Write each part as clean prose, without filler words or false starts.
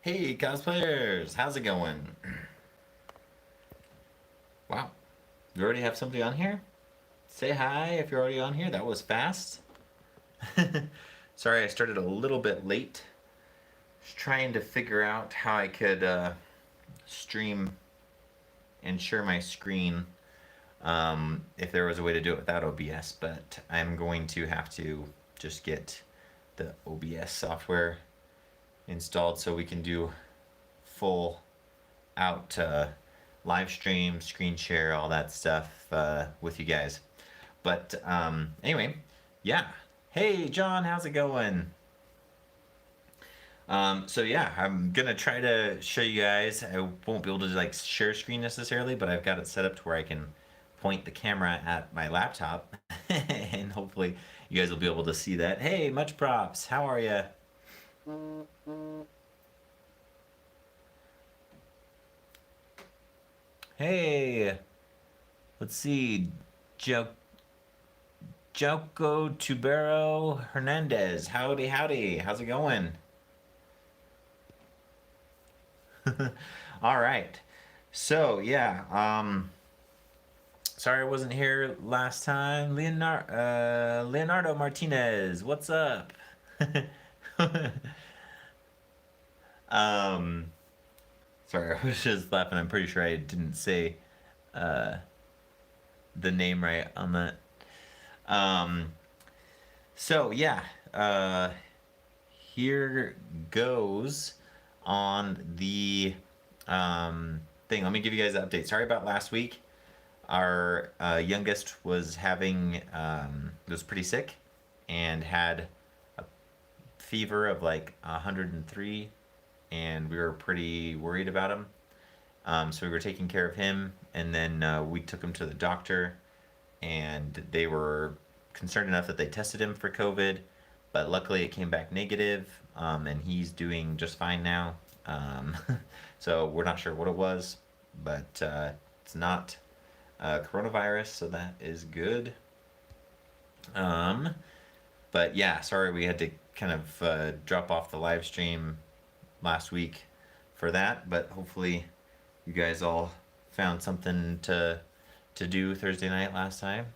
Hey, cosplayers! How's it going? Wow, you already have somebody on here? Say hi if you're already on here. That was fast. Sorry, I started a little bit late. Just trying to figure out how I could stream and share my screen if there was a way to do it without OBS, but I'm going to have to just get the OBS software installed so we can do full out live stream, screen share, all that stuff with you guys. But anyway, yeah. Hey, John, how's it going? So yeah, I'm gonna try to show you guys. I won't be able to like share screen necessarily, but I've got it set up to where I can point the camera at my laptop, and hopefully you guys will be able to see that. Hey, much props. How are you? Hey, let's see. Jo- Joko Tubero Hernandez. Howdy, howdy. How's it going? All right. So yeah, sorry I wasn't here last time. Leonardo Martinez, what's up? um, sorry, I was just laughing. I'm pretty sure I didn't say uh, the name right on that. Um, so yeah, uh, here goes on the thing. Let me give you guys an update. Sorry about last week. Our youngest was pretty sick and had a fever of like 103, and we were pretty worried about him. So we were taking care of him, and then we took him to the doctor, and they were concerned enough that they tested him for COVID, but luckily it came back negative, and he's doing just fine now. Um, so we're not sure what it was, but it's not coronavirus, so that is good. Um, but yeah, sorry we had to kind of drop off the live stream last week for that, but hopefully you guys all found something to do Thursday night last time.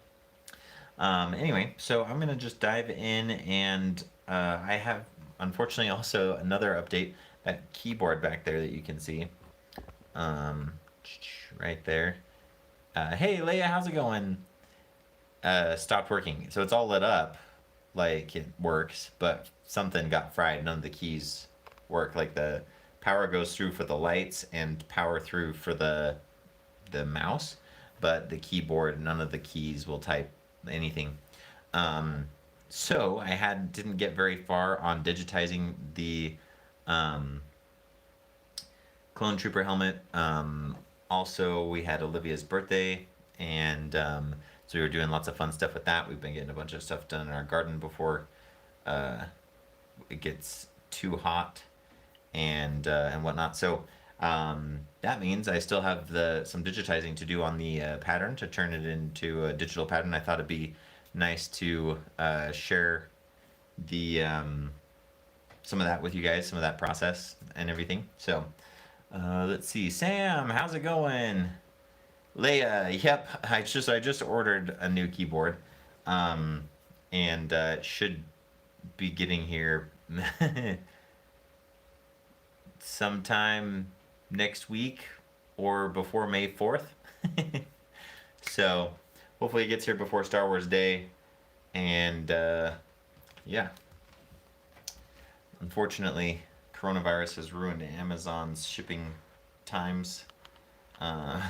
Anyway, so I'm gonna just dive in, and I have unfortunately also another update. That keyboard back there that you can see, um, right there. Hey Leia, how's it going? Stopped working. So it's all lit up, like it works, but something got fried. None of the keys work. Like the power goes through for the lights and power through for the mouse, but the keyboard, none of the keys will type anything. Um, so I had didn't get very far on digitizing the um, clone trooper helmet. Also, we had Olivia's birthday, and so we were doing lots of fun stuff with that. We've been getting a bunch of stuff done in our garden before uh, it gets too hot and whatnot. So that means I still have some digitizing to do on the pattern to turn it into a digital pattern. I thought it'd be nice to share the some of that with you guys, some of that process and everything. So let's see, Sam, how's it going? Leia, yep, I just ordered a new keyboard, um, and it should be getting here sometime next week or before May 4th. So hopefully it gets here before Star Wars Day. And yeah, unfortunately, coronavirus has ruined Amazon's shipping times. Uh,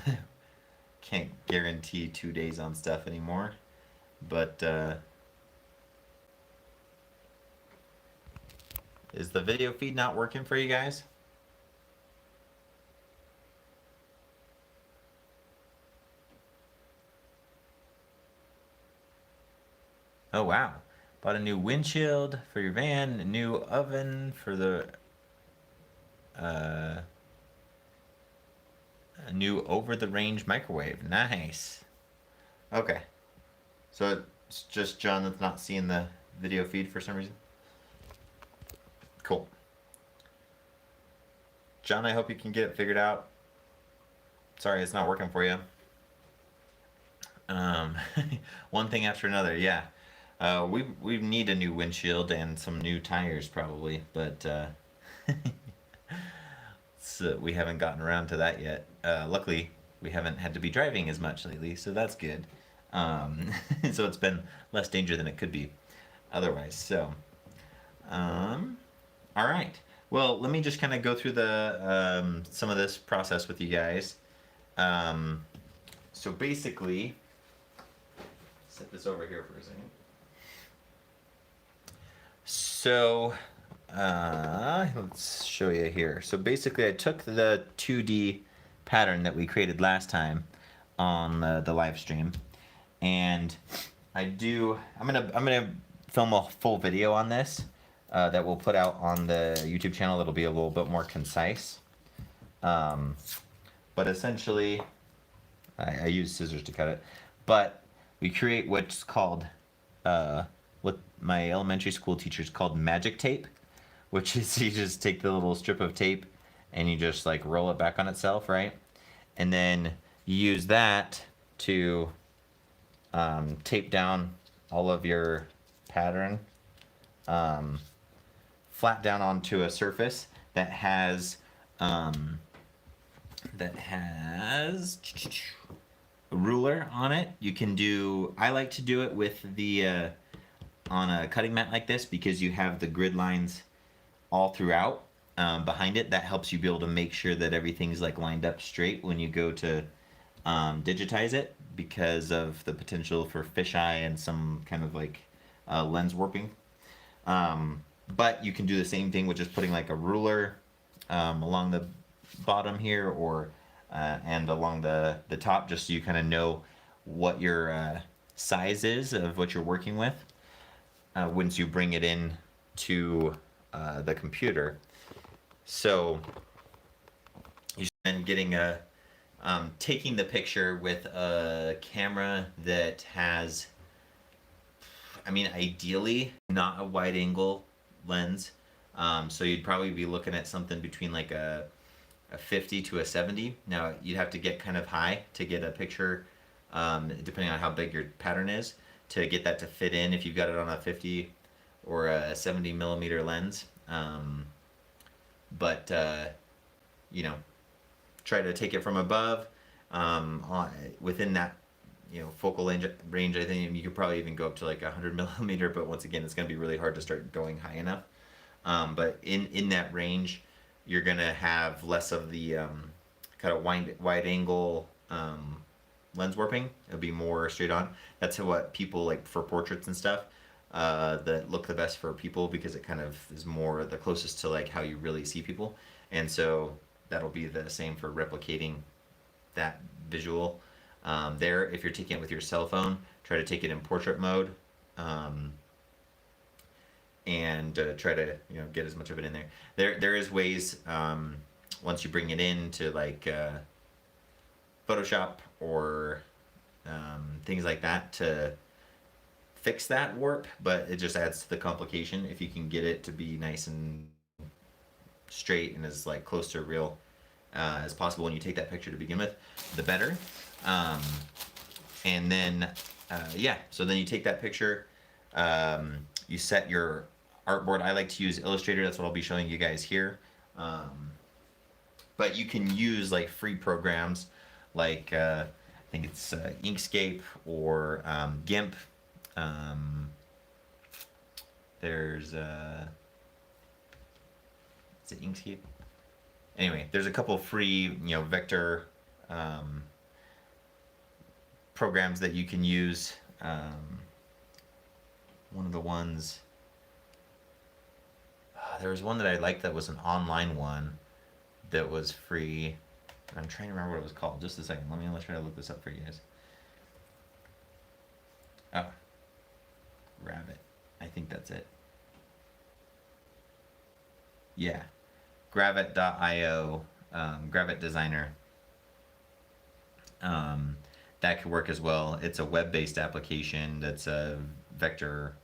can't guarantee 2 days on stuff anymore. But is the video feed not working for you guys? Oh wow. Bought a new windshield for your van, a new oven for the uh, a new over the range microwave. Nice. Okay. So it's just John that's not seeing the video feed for some reason. Cool. John, I hope you can get it figured out. Sorry, it's not working for you. Um, one thing after another, yeah. We need a new windshield and some new tires probably, but so we haven't gotten around to that yet. Luckily, we haven't had to be driving as much lately, so that's good. Um, so it's been less danger than it could be otherwise. So, um, all right. Well, let me just kind of go through the some of this process with you guys. Um, so basically, set this over here for a second. So, let's show you here. So basically, I took the 2D pattern that we created last time on the live stream, and I'm gonna film a full video on this that we'll put out on the YouTube channel. It'll be a little bit more concise. But essentially, I use scissors to cut it. But we create what's called, what my elementary school teachers called magic tape, which is you just take the little strip of tape and you just like roll it back on itself, right? And then you use that to tape down all of your pattern flat down onto a surface that has a ruler on it. You can do, I like to do it with the on a cutting mat like this because you have the grid lines all throughout behind it. That helps you be able to make sure that everything's like lined up straight when you go to digitize it, because of the potential for fisheye and some kind of like lens warping. But you can do the same thing with just putting like a ruler along the bottom here, or and along the top, just so you kind of know what your size is of what you're working with once you bring it in to the computer. So you're then getting a taking the picture with a camera that has, I mean, ideally not a wide angle lens. So you'd probably be looking at something between like a 50 to a 70. Now you'd have to get kind of high to get a picture, depending on how big your pattern is, to get that to fit in if you've got it on a 50 or a 70 millimeter lens. But you know, try to take it from above, within that, you know, focal range. I think you could probably even go up to like 100 millimeter, but once again, it's going to be really hard to start going high enough. But in that range, you're going to have less of the kind of wide angle lens warping. It'll be more straight on. That's what people like for portraits and stuff that look the best for people, because it kind of is more the closest to like how you really see people. And so that'll be the same for replicating that visual. There, if you're taking it with your cell phone, try to take it in portrait mode, and try to, you know, get as much of it in there. There is ways, once you bring it into like Photoshop or things like that, to fix that warp, but it just adds to the complication. If you can get it to be nice and straight and as like close to real as possible when you take that picture to begin with, the better. And then yeah, so then you take that picture, you set your artboard. I like to use Illustrator. That's what I'll be showing you guys here. But you can use like free programs like I think it's Inkscape or GIMP. There's is it Inkscape? Anyway, there's a couple free, you know, vector programs that you can use. One of the ones, there was one that I liked that was an online one that was free. I'm trying to remember what it was called. Just a second. Let's try to look this up for you guys. Oh, Rabbit. I think that's it. Yeah, Gravit.io, Gravit Designer. That could work as well. It's a web-based application that's a vector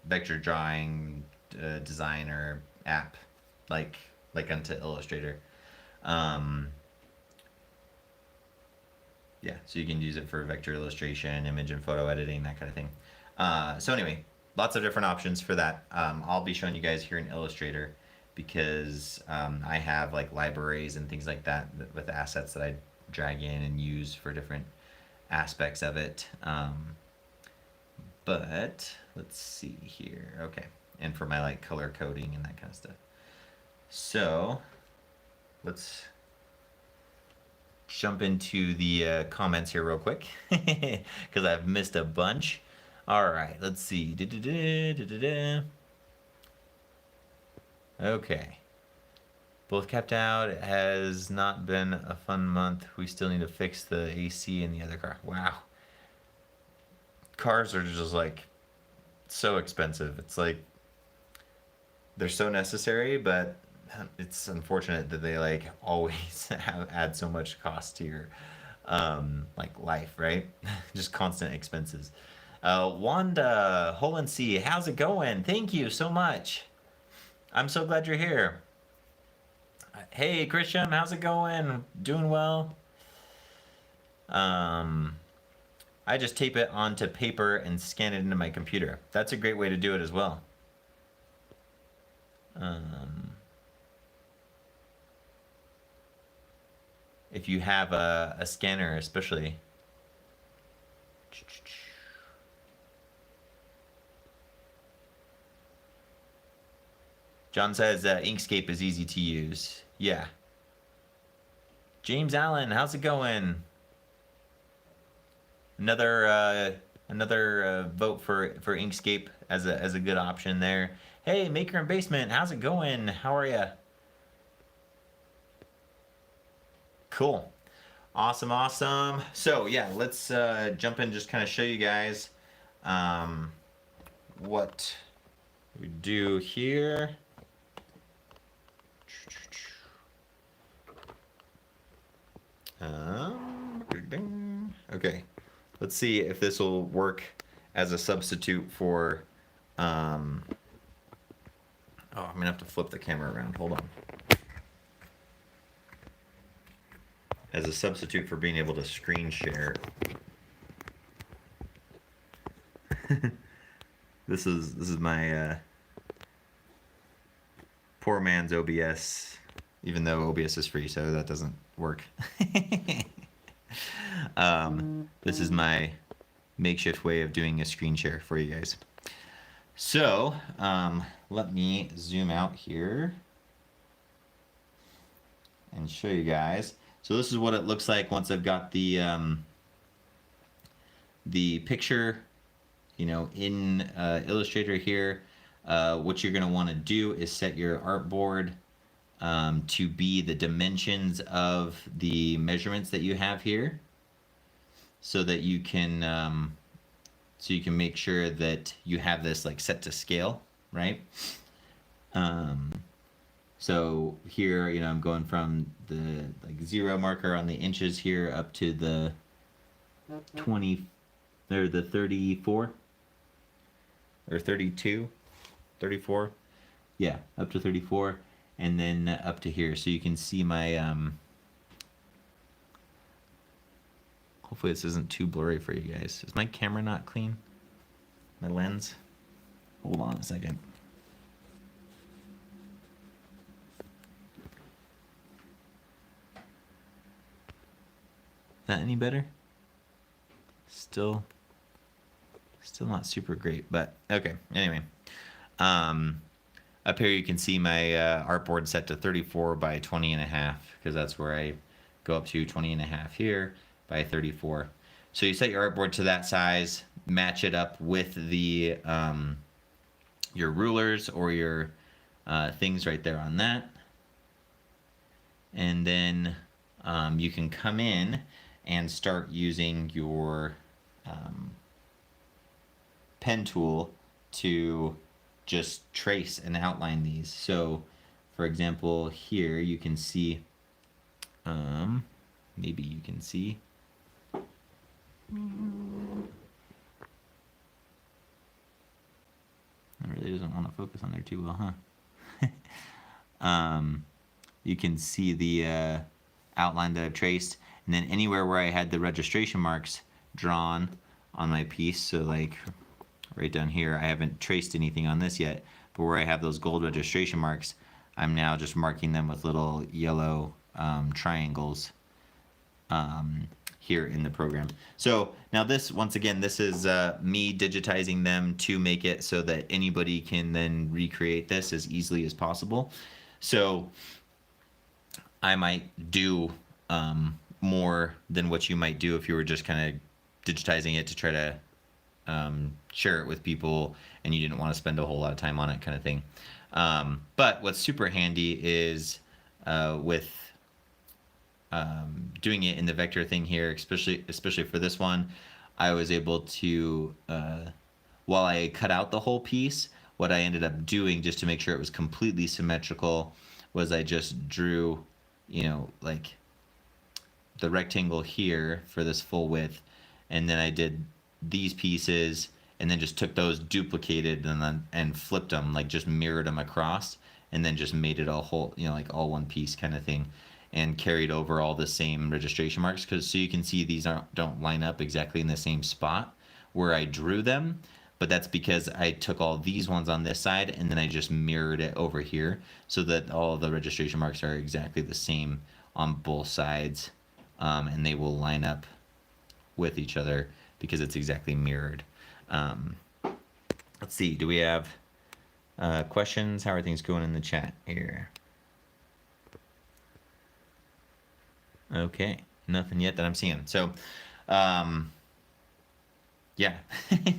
vector drawing designer app, like unto Illustrator. Um, yeah, so you can use it for vector illustration, image and photo editing, that kind of thing. So anyway, lots of different options for that. I'll be showing you guys here in Illustrator because I have like libraries and things like that with assets that I drag in and use for different aspects of it. But let's see here. Okay, and for my like color coding and that kind of stuff. So let's jump into the comments here real quick because I've missed a bunch. All right, let's see. Okay. Both kept out. It has not been a fun month. We still need to fix the AC in the other car. Wow. Cars are just like so expensive. It's like they're so necessary, but it's unfortunate that they like always add so much cost to your like life, right? Just constant expenses. Wanda Holland C, how's it going? Thank you so much. I'm so glad you're here. Hey Christian, how's it going? Doing well. I just tape it onto paper and scan it into my computer. That's a great way to do it as well. If you have a scanner, especially. John says Inkscape is easy to use. Yeah. James Allen, how's it going? Another vote for Inkscape as a good option there. Hey, Maker and Basement, how's it going? How are you? Cool. Awesome, awesome. So yeah, let's jump in and just kind of show you guys what we do here. Okay, let's see if this will work as a substitute for oh, I'm gonna have to flip the camera around. Hold on. As a substitute for being able to screen share. This is my poor man's OBS, even though OBS is free, so that doesn't work. This is my makeshift way of doing a screen share for you guys. So let me zoom out here and show you guys. So this is what it looks like once I've got the picture, you know, in Illustrator here. What you're going to want to do is set your artboard to be the dimensions of the measurements that you have here, so that you can make sure that you have this like set to scale, right? So here, you know, I'm going from the like 0 marker on the inches here up to the 20 or the 34 or 32, 34. Yeah, up to 34, and then up to here. So you can see my hopefully this isn't too blurry for you guys. Is my camera not clean? My lens? Hold on a second. That any better? Still not super great, but okay. Anyway, up here you can see my artboard set to 34 by 20 and a half, because that's where I go up to 20 and a half here by 34. So you set your artboard to that size, match it up with the your rulers or your things right there on that, and then you can come in and start using your pen tool to just trace and outline these. So for example, here you can see, maybe you can see, it really doesn't want to focus on there too well, huh? um, you can see the outline that I've traced, and then anywhere where I had the registration marks drawn on my piece, so like right down here, I haven't traced anything on this yet, but where I have those gold registration marks, I'm now just marking them with little yellow triangles here in the program. So now this, once again, this is me digitizing them to make it so that anybody can then recreate this as easily as possible. So I might do more than what you might do if you were just kind of digitizing it to try to share it with people and you didn't want to spend a whole lot of time on it, kind of thing. But what's super handy is with doing it in the vector thing here, especially for this one, I was able to, while I cut out the whole piece, what I ended up doing just to make sure it was completely symmetrical was I just drew, like the rectangle here for this full width, and then I did these pieces and then just took those, duplicated, and flipped them, like just mirrored them across, and then just made it all whole, like all one piece kind of thing, and carried over all the same registration marks, because so you can see these don't line up exactly in the same spot where I drew them, but that's because I took all these ones on this side and then I just mirrored it over here so that all the registration marks are exactly the same on both sides, and they will line up with each other because it's exactly mirrored. Let's see, do we have questions? How are things going in the chat here? Okay, nothing yet that I'm seeing. So, yeah,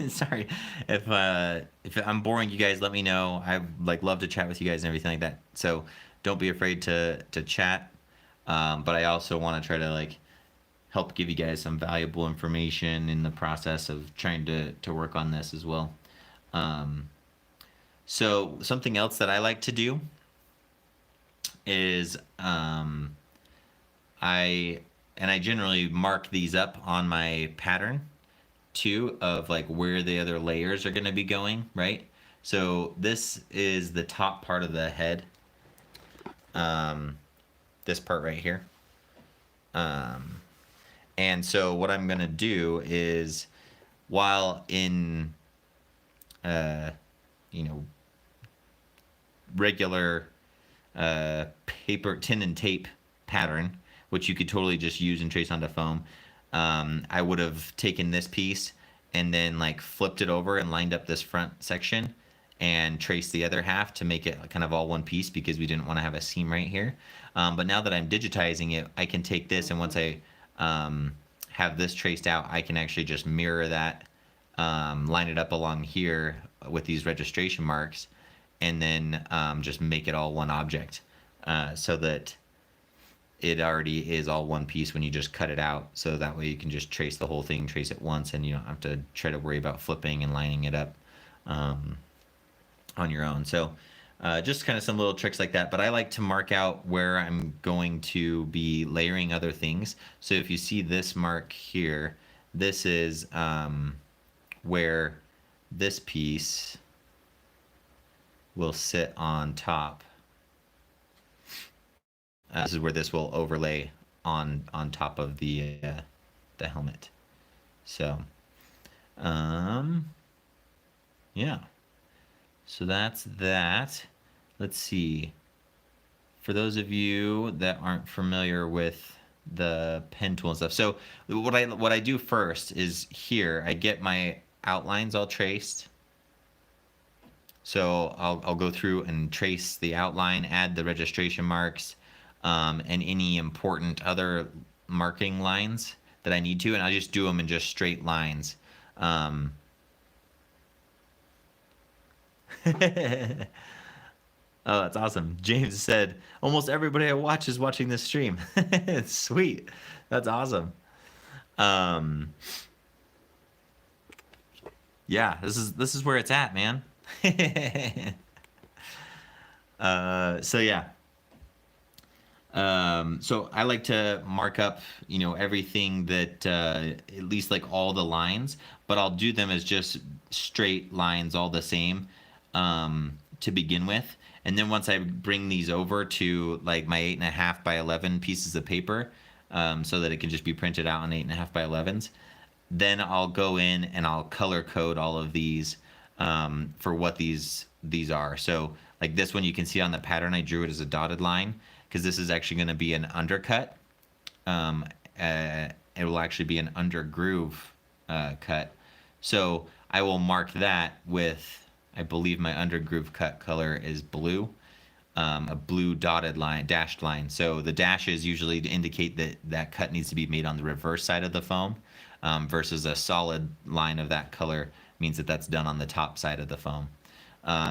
sorry if I'm boring you guys. Let me know. I love to chat with you guys and everything like that. So don't be afraid to chat. But I also want to try to help give you guys some valuable information in the process of trying to work on this as well. So something else that I like to do is I generally mark these up on my pattern too, of where the other layers are going to be going, right? So this is the top part of the head, this part right here. And so what I'm going to do is, while in regular paper, tin and tape pattern, which you could totally just use and trace onto foam, I would have taken this piece and then flipped it over and lined up this front section and traced the other half to make it kind of all one piece, because we didn't want to have a seam right here. But now that I'm digitizing it, I can take this, and once I have this traced out, I can actually just mirror that, line it up along here with these registration marks, and then just make it all one object, so that it already is all one piece when you just cut it out. So that way you can just trace the whole thing, trace it once, and you don't have to try to worry about flipping and lining it up on your own. So just kind of some little tricks like that. But I like to mark out where I'm going to be layering other things. So if you see this mark here, this is where this piece will sit on top. This is where this will overlay on top of the helmet. So, yeah. So that's that. Let's see. For those of you that aren't familiar with the pen tool and stuff, so what I do first is here I get my outlines all traced. So I'll go through and trace the outline, add the registration marks, and any important other marking lines that I need to, and I just do them in just straight lines. Oh, that's awesome. James said, almost everybody I watch is watching this stream. Sweet. That's awesome. Yeah, this is where it's at, man. So yeah. So I like to mark up, everything that, at least all the lines, but I'll do them as just straight lines, all the same, to begin with. And then once I bring these over to like my 8.5 by 11 pieces of paper, so that it can just be printed out on 8.5 by 11s, then I'll go in and I'll color code all of these for what these are. So like this one, you can see on the pattern I drew it as a dotted line because this is actually going to be an undercut. It will actually be an under groove cut. So I will mark that with, I believe my under groove cut color is blue, a blue dotted line, dashed line. So the dashes usually indicate that that cut needs to be made on the reverse side of the foam, versus a solid line of that color means that that's done on the top side of the foam.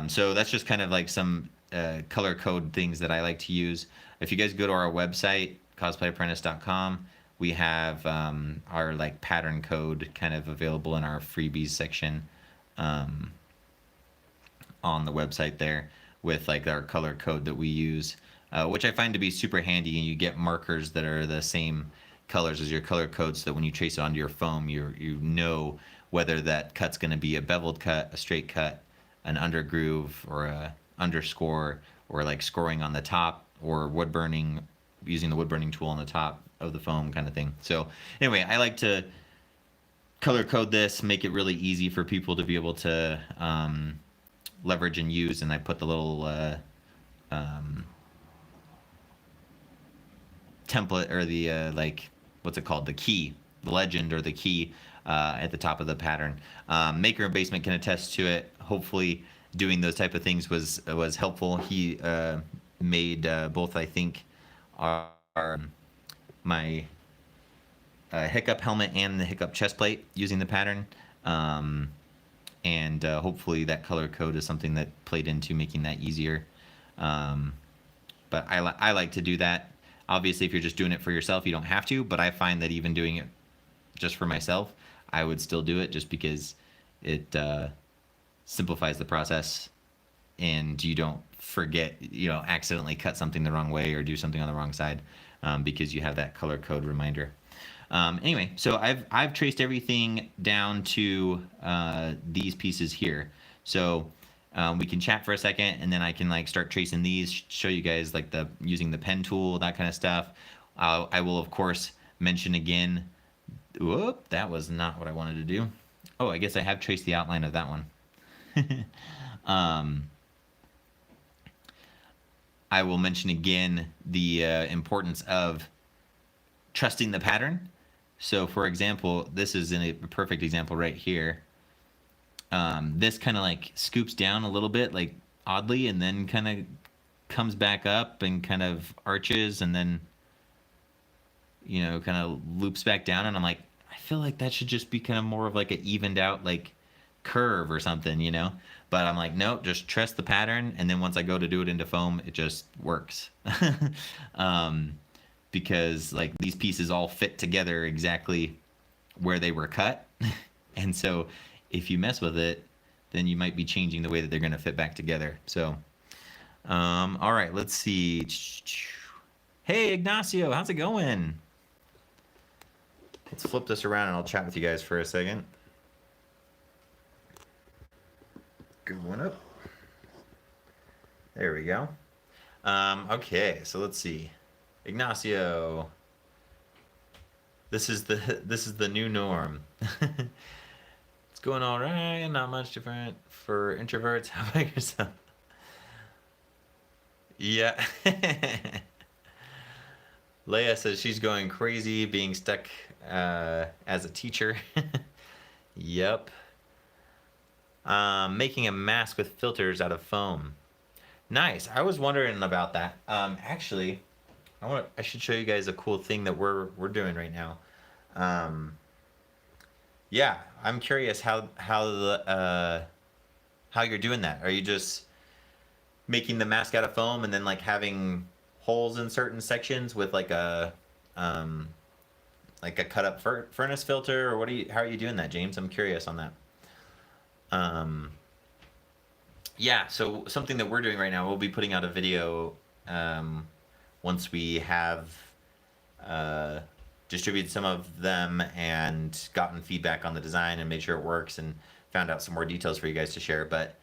So that's just kind of like some color code things that I like to use. If you guys go to our website, cosplayapprentice.com, we have our like pattern code kind of available in our freebies section on the website there with like our color code that we use, which I find to be super handy. And you get markers that are the same colors as your color code, so that when you trace it onto your foam, you know whether that cut's going to be a beveled cut, a straight cut, an under groove, or a underscore, or like scoring on the top, or wood burning using the wood burning tool on the top of the foam kind of thing. So anyway, I like to color code this, make it really easy for people to be able to leverage and use. And I put the little template, or the like, what's it called, the key, the legend or the key at the top of the pattern. Maker and Basement can attest to it. Hopefully doing those type of things was helpful. He made both, I think, my hiccup helmet and the hiccup chest plate using the pattern. And hopefully that color code is something that played into making that easier. But I like to do that. Obviously, if you're just doing it for yourself, you don't have to. But I find that even doing it just for myself, I would still do it, just because it simplifies the process, and you don't forget, accidentally cut something the wrong way or do something on the wrong side, because you have that color code reminder. Anyway, so I've traced everything down to these pieces here. So we can chat for a second, and then I can like start tracing these, show you guys like using the pen tool, that kind of stuff. I will of course mention again. Whoop, that was not what I wanted to do. Oh, I guess I have traced the outline of that one. I will mention again the importance of trusting the pattern. So for example, this is a perfect example right here. This kind of like scoops down a little bit, like oddly, and then kind of comes back up and kind of arches, and then kind of loops back down. And I'm like, I feel like that should just be kind of more of like an evened out like curve or something, but I'm like, nope, just trust the pattern. And then once I go to do it into foam, it just works. Because like these pieces all fit together exactly where they were cut. And so if you mess with it, then you might be changing the way that they're going to fit back together. So, all right, let's see. Hey, Ignacio, how's it going? Let's flip this around and I'll chat with you guys for a second. Going up. There we go. Okay, so let's see. Ignacio. This is the new norm. It's going all right, not much different for introverts. How about yourself? Yeah. Leia says she's going crazy being stuck as a teacher. Yep. Making a mask with filters out of foam. Nice. I was wondering about that. Actually, I should show you guys a cool thing that we're doing right now. Yeah, I'm curious how you're doing that. Are you just making the mask out of foam and then like having holes in certain sections with like a cut up furnace filter, or how are you doing that, James? I'm curious on that. Yeah, so something that we're doing right now, we'll be putting out a video once we have distributed some of them and gotten feedback on the design and made sure it works and found out some more details for you guys to share. But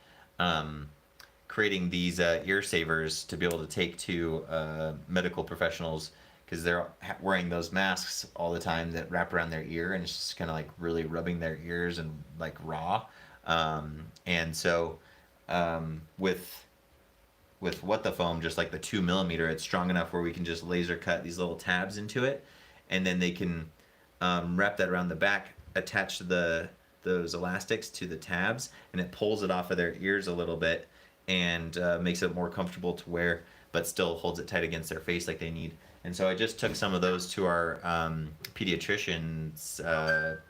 creating these ear savers to be able to take to medical professionals because they're wearing those masks all the time that wrap around their ear, and it's just kind of like really rubbing their ears and like raw. And so with what the foam, just like the 2 millimeter, it's strong enough where we can just laser cut these little tabs into it, and then they can wrap that around the back, attach those elastics to the tabs, and it pulls it off of their ears a little bit and makes it more comfortable to wear, but still holds it tight against their face like they need. And so I just took some of those to our pediatrician's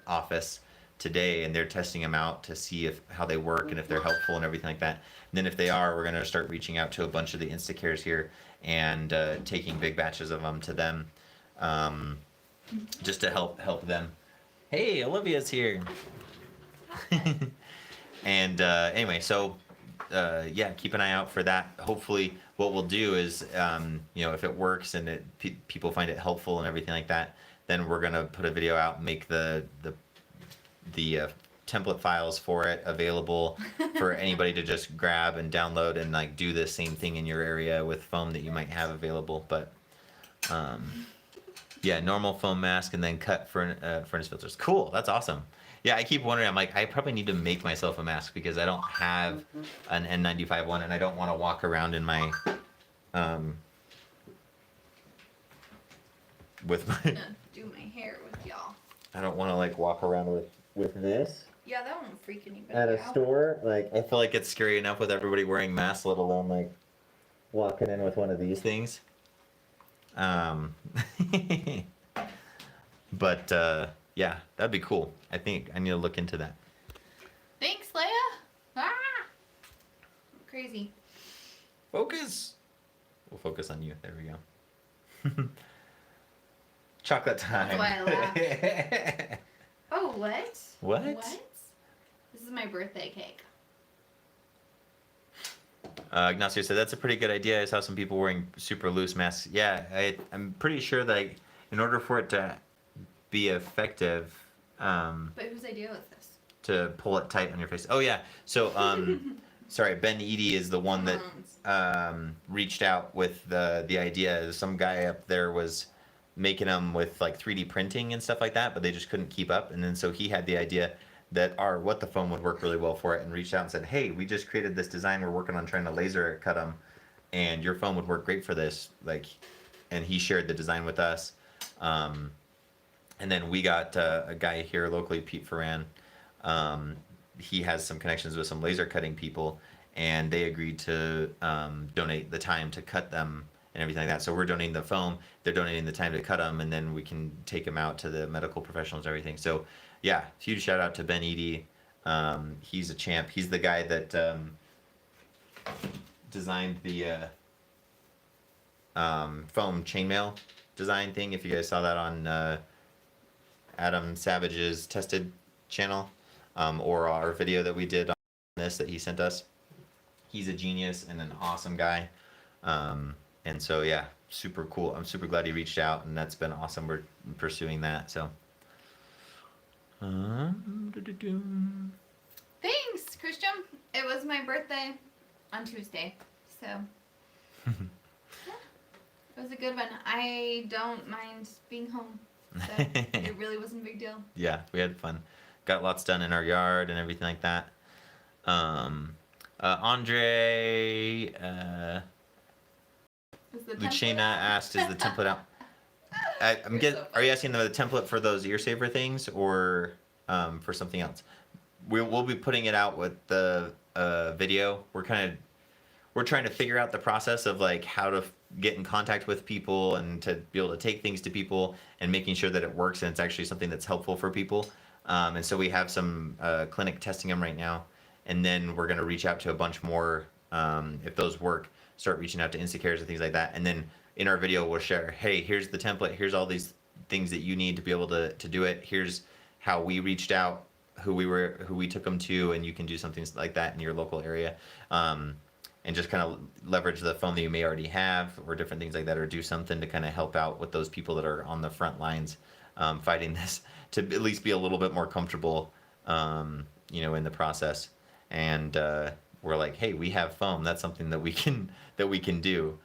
office today, and they're testing them out to see how they work and if they're helpful and everything like that. And then if they are, we're going to start reaching out to a bunch of the Instacares here and taking big batches of them to them, just to help them. Hey, Olivia's here. And anyway, so yeah, keep an eye out for that. Hopefully what we'll do is, if it works and people find it helpful and everything like that, then we're going to put a video out and make the template files for it available for anybody to just grab and download and like do the same thing in your area with foam that you might have available. But yeah, normal foam mask and then cut furnace filters. Cool, that's awesome. Yeah, I keep wondering, I'm like, I probably need to make myself a mask because I don't have an N95 one, and I don't want to walk around in my with my do my hair with y'all. I don't want to like walk around with this. Yeah, that won't freak anybody at a out. store. Like, I feel like it's scary enough with everybody wearing masks, let alone like walking in with one of these things. But yeah, that'd be cool. I think I need to look into that. Thanks, Leia. Ah, crazy. Focus. We'll focus on you. There we go. Chocolate time. That's why I laughed. Oh, what? What? This is my birthday cake. Ignacio said that's a pretty good idea. I saw some people wearing super loose masks. Yeah, I'm pretty sure that in order for it to be effective, but whose idea was this? To pull it tight on your face. Oh yeah. So sorry, Ben Eady is the one that reached out with the idea. Some guy up there was making them with like 3D printing and stuff like that, but they just couldn't keep up. And then so he had the idea that what the foam would work really well for it, and reached out and said, hey, we just created this design. We're working on trying to laser cut them, and your foam would work great for this. Like, and he shared the design with us. And then we got a guy here locally, Pete Ferran. He has some connections with some laser cutting people, and they agreed to donate the time to cut them and everything like that. So we're donating the foam, they're donating the time to cut them, and then we can take them out to the medical professionals and everything. So yeah, huge shout out to Ben Eady. He's a champ. He's the guy that designed the foam chainmail design thing. If you guys saw that on Adam Savage's Tested channel, or our video that we did on this that he sent us. He's a genius and an awesome guy. And so yeah, super cool. I'm super glad he reached out, and that's been awesome. We're pursuing that. So Thanks, Christian. It was my birthday on Tuesday, so yeah, it was a good one. I don't mind being home, so it really wasn't a big deal. Yeah, we had fun. Got lots done in our yard and everything like that. Andre Lucina asked, "Is the template out?" Are you asking the template for those ear saver things, or for something else? We'll be putting it out with the video. We're trying to figure out the process of like how to get in contact with people and to be able to take things to people, and making sure that it works and it's actually something that's helpful for people. And so we have some clinic testing them right now, and then we're going to reach out to a bunch more. If those work, start reaching out to Instacares and things like that. And then in our video, we'll share, hey, here's the template. Here's all these things that you need to be able to do it. Here's how we reached out, who we took them to, and you can do something like that in your local area. And just kind of leverage the foam that you may already have, or different things like that, or do something to kind of help out with those people that are on the front lines fighting this, to at least be a little bit more comfortable, in the process. And we're like, hey, we have foam. That's something that we can do.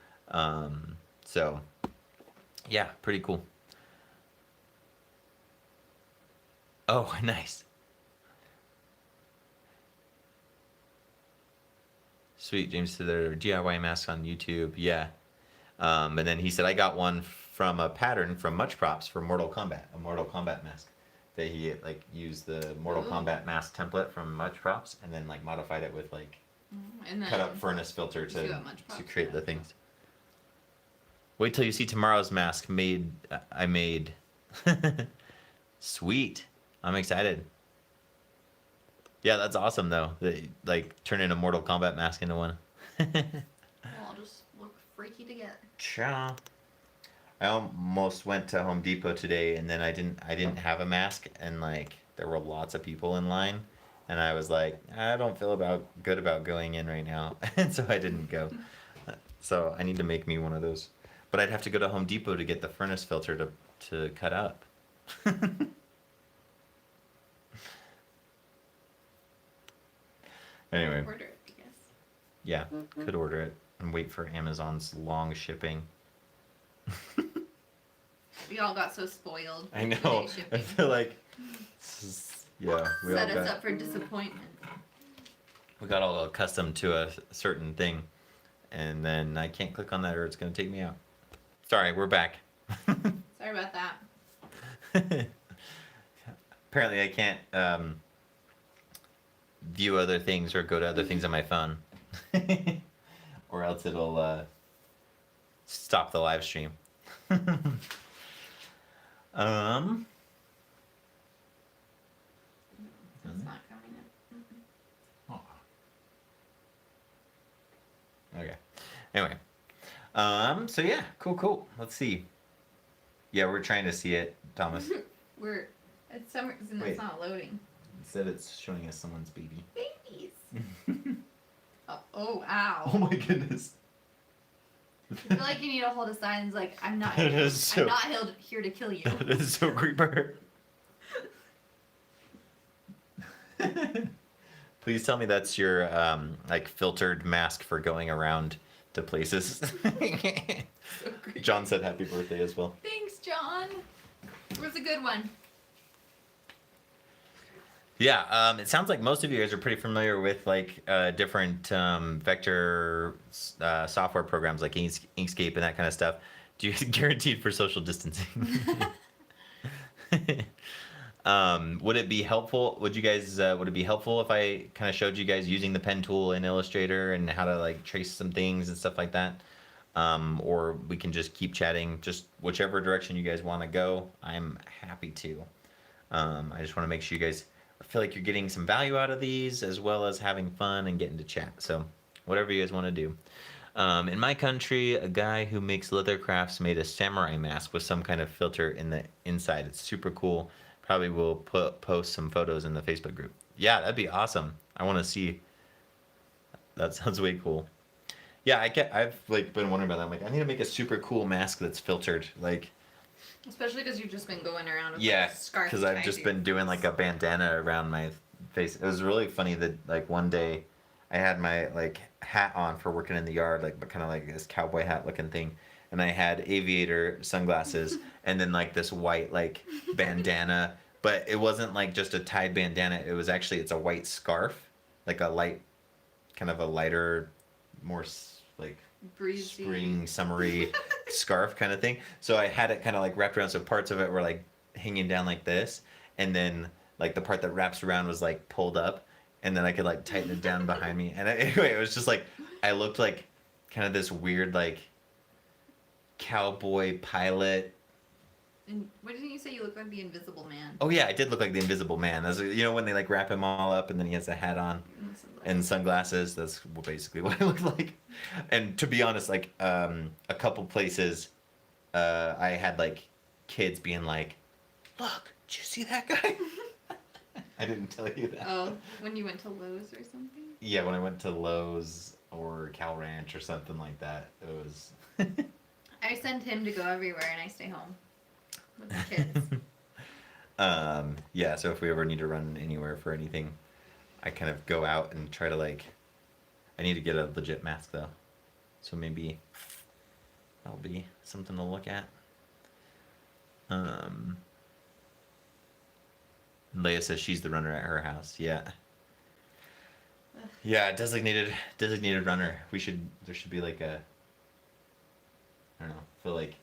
So yeah, pretty cool. Oh, nice. Sweet. James said there are DIY masks on YouTube. Yeah. And then he said I got one from a pattern from Much Props for Mortal Kombat, a Mortal Kombat mask. That he like used the Mortal Ooh. Kombat mask template from Much Props and then like modified it with like And then cut up furnace filter you to got Much Props create for the that. things. Wait till you see tomorrow's mask made. I made. Sweet. I'm excited. Yeah, that's awesome though. That like turning a Mortal Kombat mask into one. We'll all just look freaky together. Ciao. I almost went to Home Depot today and then I didn't have a mask and like there were lots of people in line and I was like, I don't feel good about going in right now. And so I didn't go. So I need to make me one of those. But I'd have to go to Home Depot to get the furnace filter to cut up. Anyway, Order it, I guess. yeah, could order it and wait for Amazon's long shipping. We all got so spoiled. I with know. the day I shipping. feel like yeah, we all Set us got up for disappointment. we got all accustomed to a certain thing, and then I can't click on that or it's gonna take me out. Sorry, we're back. Sorry about that. Apparently, I can't view other things or go to other things on my phone, or else it'll stop the live stream. um. It's not coming in. Okay. Anyway. So yeah, cool. Let's see. Yeah, we're trying to see it, Thomas. We're it's some reason Wait. it's not loading. Instead, it's showing us someone's baby. Babies. Oh, ow. Oh my goodness. I feel like you need to hold a sign that's like, I'm not That is so- I'm not here to kill you. That is so creeper. Please tell me that's your like filtered mask for going around to places. So creepy. John said happy birthday as well. Thanks, John. It was a good one. Yeah, it sounds like most of you guys are pretty familiar with like different vector software programs like Inkscape and that kind of stuff. Do you guaranteed for social distancing? Would it be helpful? Would it be helpful if I kind of showed you guys using the pen tool in Illustrator and how to like trace some things and stuff like that? Or we can just keep chatting, just whichever direction you guys want to go. I'm happy to. I just want to make sure you guys feel like you're getting some value out of these as well as having fun and getting to chat. So whatever you guys want to do. In my country, a guy who makes leather crafts made a samurai mask with some kind of filter in the inside. It's super cool. Probably will post some photos in the Facebook group. Yeah, that'd be awesome. I want to see. That sounds way cool. Yeah, I've like been wondering about that. I'm like, I need to make a super cool mask that's filtered. Like, Especially because you've just been going around with yeah, like, a scarf. because I've tied just to your been doing like a bandana around my face. It was really funny that like one day I had my like hat on for working in the yard, like but kind of like this cowboy hat looking thing, and I had aviator sunglasses and then like this white like bandana, but it wasn't like just a tied bandana. It was actually it's a white scarf, like a light, kind of a lighter, more like breezy. spring summery scarf kind of thing. So I had it kind of like wrapped around, so parts of it were like hanging down like this, and then like the part that wraps around was like pulled up, and then I could like tighten it down behind me. And anyway, it was just like I looked like kind of this weird like cowboy pilot. And what didn't you say you look like the Invisible Man? Oh yeah, I did look like the Invisible Man. That's, you know, when they like wrap him all up and then he has a hat on and sunglasses. That's basically what I look like. And to be honest, like a couple places, I had like kids being like, "Look, did you see that guy?" I didn't tell you that. Oh, when you went to Lowe's or something? Yeah, when I went to Lowe's or Cal Ranch or something like that, it was. I send him to go everywhere and I stay home with the kids. Yeah, so if we ever need to run anywhere for anything, I kind of go out and try to like I need to get a legit mask though, so maybe that'll be something to look at. Leia says she's the runner at her house. Yeah. Ugh. Yeah, designated runner. There should be like a, I don't know, feel like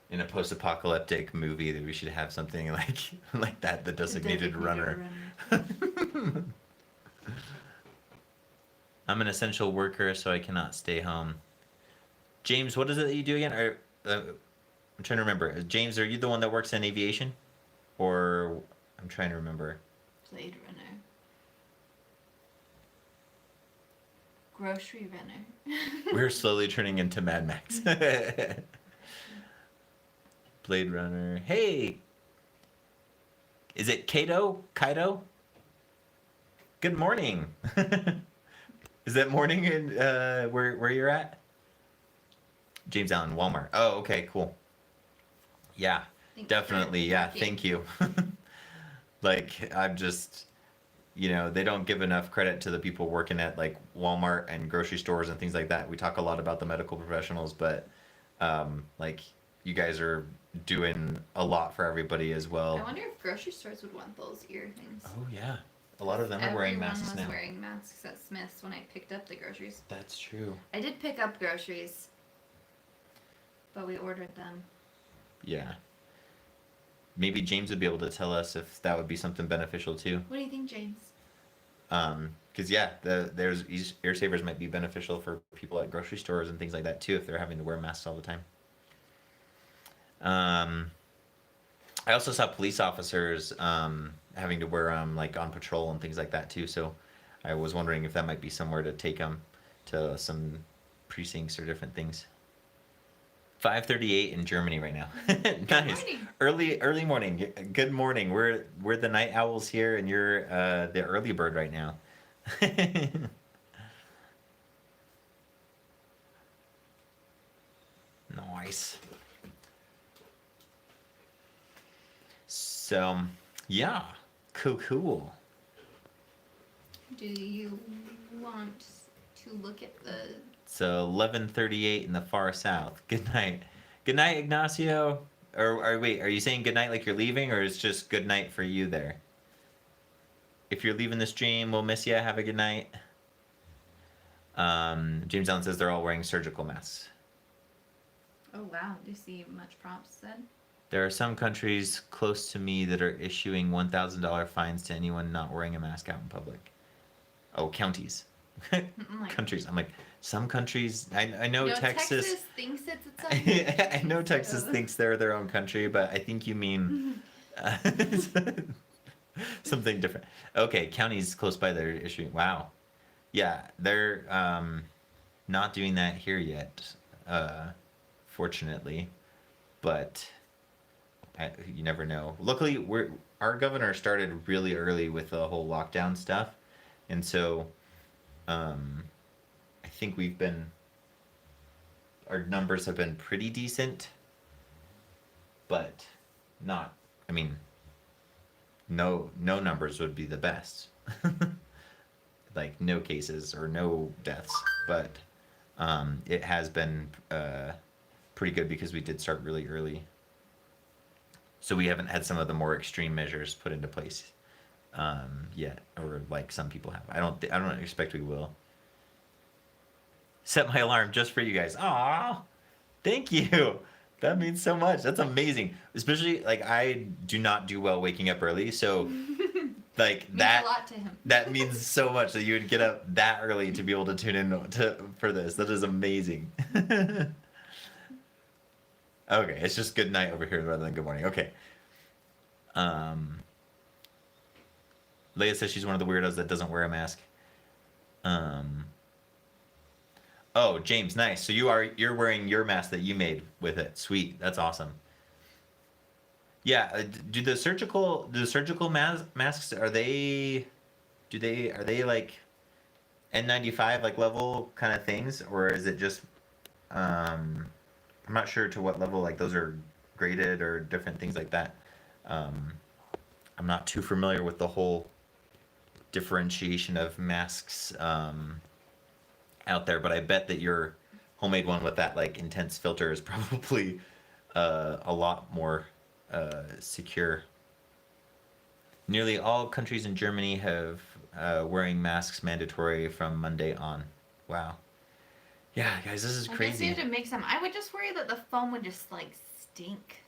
in a post-apocalyptic movie that we should have something like like that, the designated runner. I'm an essential worker, so I cannot stay home. James, what is it that you do again? I'm trying to remember. James, are you the one that works in aviation? Or I'm trying to remember. Blade Runner. Grocery runner. We're slowly turning into Mad Max. Blade Runner. Hey! Is it Kato? Kaido? Good morning. Is that morning in where you're at? James Allen, Walmart. Oh, okay, cool. Yeah, definitely. Yeah, thank you. Like, I'm just, they don't give enough credit to the people working at like Walmart and grocery stores and things like that. We talk a lot about the medical professionals, but like you guys are doing a lot for everybody as well. I wonder if grocery stores would want those ear things. Oh yeah, a lot of them are wearing masks now. Everyone was wearing masks at Smith's when I picked up the groceries. That's true. I did pick up groceries, but we ordered them. Yeah. Maybe James would be able to tell us if that would be something beneficial too. What do you think, James? Because yeah, there's ear savers might be beneficial for people at grocery stores and things like that too if they're having to wear masks all the time. I also saw police officers having to wear them like on patrol and things like that too. So I was wondering if that might be somewhere to take them to some precincts or different things. 5:38 in Germany right now. Nice. Early morning. Good morning. We're the night owls here, and you're the early bird right now. Nice. So, yeah, cool. Do you want to look at the... So 11:38 in the far south. Good night. Good night, Ignacio. Or wait, are you saying good night like you're leaving, or is just good night for you there? If you're leaving the stream, we'll miss you. Have a good night. James Allen says they're all wearing surgical masks. Oh wow, do you see much prompts said? There are some countries close to me that are issuing $1,000 fines to anyone not wearing a mask out in public. Oh, counties. Countries. I'm like, some countries. I know Texas thinks it's its own. I know Texas thinks they're their own country, but I think you mean something different. Okay, counties close by they're issuing. Wow. Yeah, they're not doing that here yet, fortunately, but you never know. Luckily, our governor started really early with the whole lockdown stuff, and so I think our numbers have been pretty decent, but not, I mean, no numbers would be the best. Like no cases or no deaths, but it has been pretty good because we did start really early. So we haven't had some of the more extreme measures put into place yet, or like some people have. I don't expect we will. Set my alarm just for you guys. Aw, thank you. That means so much. That's amazing. Especially like I do not do well waking up early, so like means that a lot to him. that means so much that you would get up that early to be able to tune in for this. That is amazing. Okay, it's just good night over here rather than good morning. Okay. Leia says she's one of the weirdos that doesn't wear a mask. Oh, James, nice. So you're wearing your mask that you made with it. Sweet. That's awesome. Yeah, do the surgical masks are they like N95 like level kind of things, or is it just I'm not sure to what level like those are graded or different things like that. I'm not too familiar with the whole differentiation of masks out there, but I bet that your homemade one with that like intense filter is probably a lot more secure. Nearly all countries in Germany have wearing masks mandatory from Monday on. Wow. Yeah, guys, this is I guess you crazy. have to make some. I would just worry that the foam would just like stink.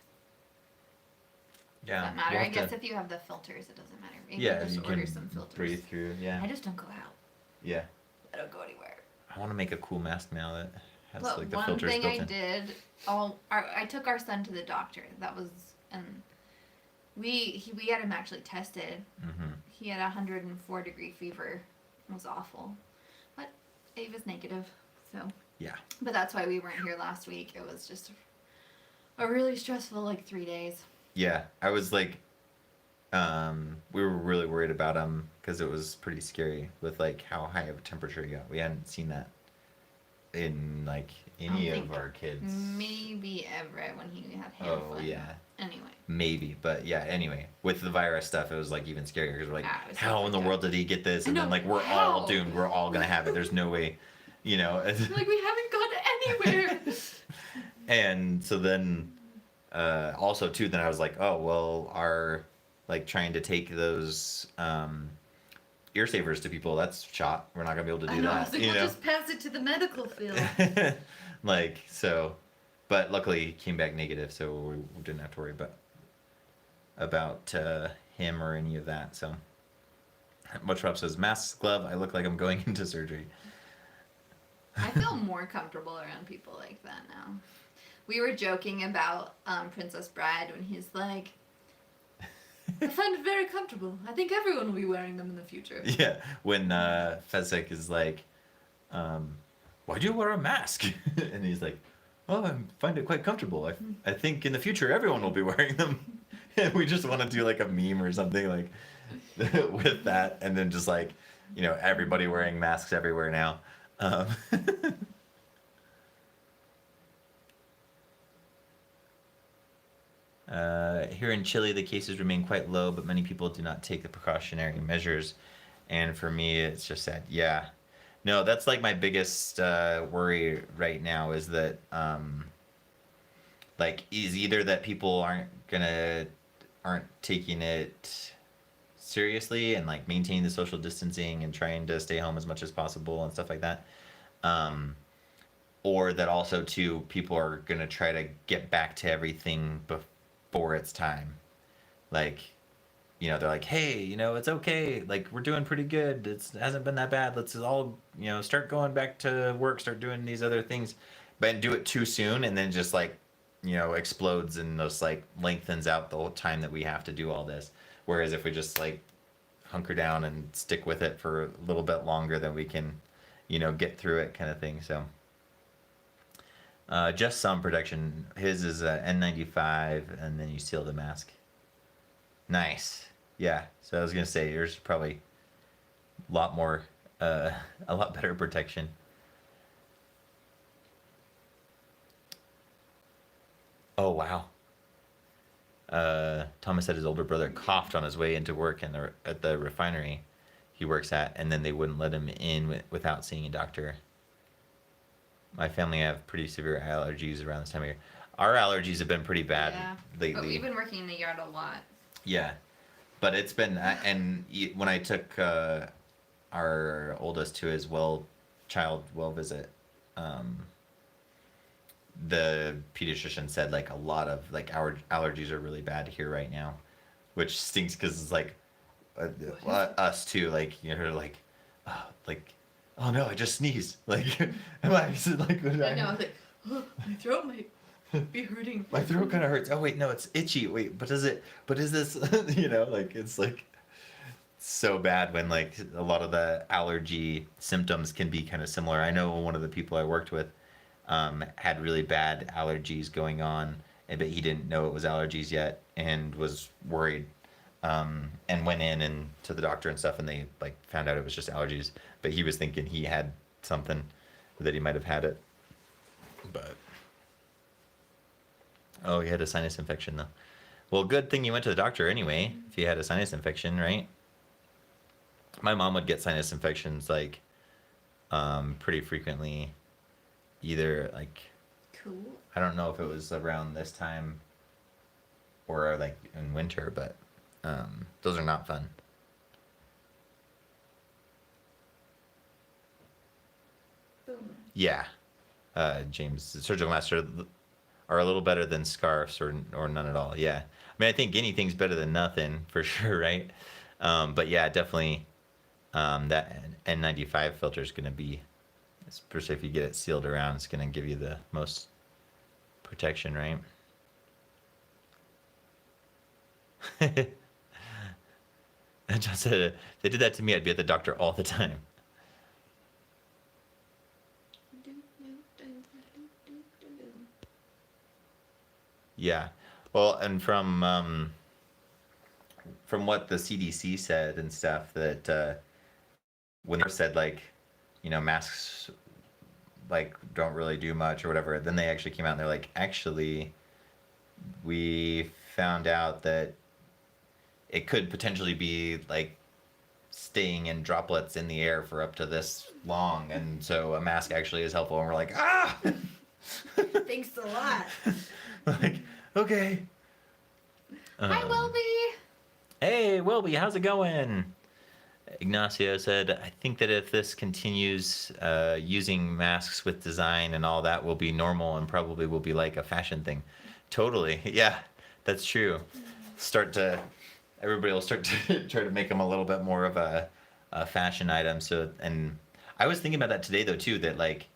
Yeah, Doesn't matter. we'll I have guess to- if you have the filters, it doesn't matter. Maybe yeah, just you order can some filters. breathe through. Yeah, I just don't go out. yeah. I don't go anywhere. I want to make a cool mask now that has But like the one filters thing built I in. did, I took our son to the doctor. That was, and we had him actually tested. Mm-hmm. He had 104-degree fever. It was awful, but it was negative. So Yeah. but that's why we weren't here last week. It was just a really stressful like 3 days. Yeah, I was like, we were really worried about him because it was pretty scary with like how high of a temperature he got. We hadn't seen that in like any think of our kids. Maybe Everett when he had hand Oh foot. yeah, Anyway. maybe, but yeah. Anyway, with the virus stuff, it was like even scarier because we're like, Ah, it was so how in the freaked out. world did he get this? And I then know, like we're all how? doomed. We're all gonna have it. There's no way, you know. Like we haven't gone anywhere. And so then, also too, then I was like, oh well, our like trying to take those ear savers to people, that's shot. We're not gonna be able to do I know. I that. was like, You we'll know, just pass it to the medical field. like so. But luckily, he came back negative, so we didn't have to worry about him or any of that. So, Much Rob says, mask, glove. I look like I'm going into surgery. I feel more comfortable around people like that now. We were joking about Princess Bride when he's like, I find it very comfortable. I think everyone will be wearing them in the future. Yeah, when Fezzik is like, why do you wear a mask? And he's like, oh, I find it quite comfortable. I think in the future everyone will be wearing them. And we just want to do like a meme or something like with that, and then just like, everybody wearing masks everywhere now. Here in Chile, the cases remain quite low, but many people do not take the precautionary measures. And for me, it's just sad. Yeah. No, that's like my biggest worry right now is that, is either that people aren't taking it seriously and like maintaining the social distancing and trying to stay home as much as possible and stuff like that. Or that also too, people are gonna try to get back to everything before it's time. Like, they're like, hey, it's okay. Like, we're doing pretty good. It hasn't been that bad. Let's all, start going back to work, start doing these other things, but do it too soon, and then just like, explodes and just like lengthens out the whole time that we have to do all this. Whereas if we just like hunker down and stick with it for a little bit longer, then we can, get through it, kind of thing. So. Just some protection. His is N95, and then you seal the mask. Nice. Yeah. So I was gonna say yours is probably a lot more, a lot better protection. Oh wow. Thomas said his older brother coughed on his way into work at the refinery he works at, and then they wouldn't let him in without seeing a doctor. My family have pretty severe allergies around this time of year. Our allergies have been pretty bad lately. But we've been working in the yard a lot. Yeah, but it's been and when I took our oldest to his child well visit, the pediatrician said like a lot of like our allergies are really bad here right now, which stinks because it's like us too. Like like oh no, I just sneezed. Like, am I like? I know. I was like, oh, my throat might be hurting. My throat kind of hurts. Oh wait, no, it's itchy. Wait, but is it? But is this? Like it's like so bad when like a lot of the allergy symptoms can be kind of similar. I know one of the people I worked with had really bad allergies going on, but he didn't know it was allergies yet and was worried. And went in and to the doctor and stuff, and they like found out it was just allergies. But he was thinking he had something, that he might have had it. But oh, he had a sinus infection though. Well, good thing you went to the doctor anyway. If you had a sinus infection, right? My mom would get sinus infections like pretty frequently. Either like Cool. I don't know if it was around this time or like in winter, but those are not fun. Boom. Yeah, James, surgical master are a little better than scarves or none at all. Yeah, I mean I think anything's better than nothing for sure, right? But yeah, definitely that N95 filter is going to be, especially if you get it sealed around, it's going to give you the most protection, right? John said, if they did that to me, I'd be at the doctor all the time. Yeah. Well, and from what the CDC said and stuff, that when they said like, masks like don't really do much or whatever, then they actually came out and they're like, actually, we found out that it could potentially be like staying in droplets in the air for up to this long, and so a mask actually is helpful. And we're like, ah. Thanks a lot. Like, okay. Hi, Welby. Hey, Wilby, how's it going? Ignacio said, I think that if this continues, using masks with design and all that will be normal and probably will be like a fashion thing. Totally. Yeah, that's true. Everybody will start to try to make them a little bit more of a fashion item. So, and I was thinking about that today though, too, that like,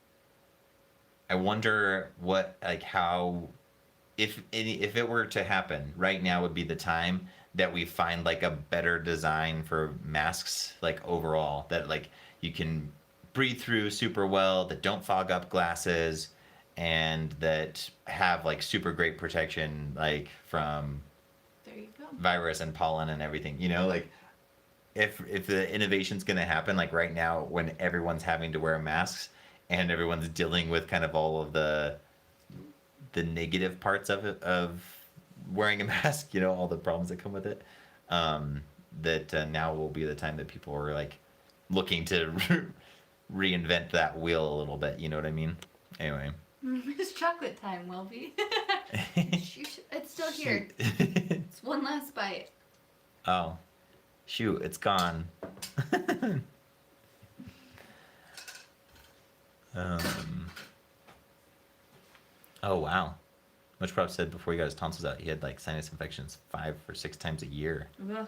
I wonder how, if it were to happen right now would be the time that we find like a better design for masks, like overall, that like you can breathe through super well, that don't fog up glasses, and that have like super great protection, like from There you go. virus and pollen and everything. Like if the innovation's gonna happen, like right now when everyone's having to wear masks and everyone's dealing with kind of all of the negative parts of it, of wearing a mask, all the problems that come with it, that now will be the time that people are like looking to reinvent that wheel a little bit. You know what I mean? Anyway. It's chocolate time, Welby. It's still here. It's one last bite. Oh, shoot, it's gone. Oh, wow. Much Prop said before he got his tonsils out, he had like sinus infections 5 or 6 times a year. Ugh.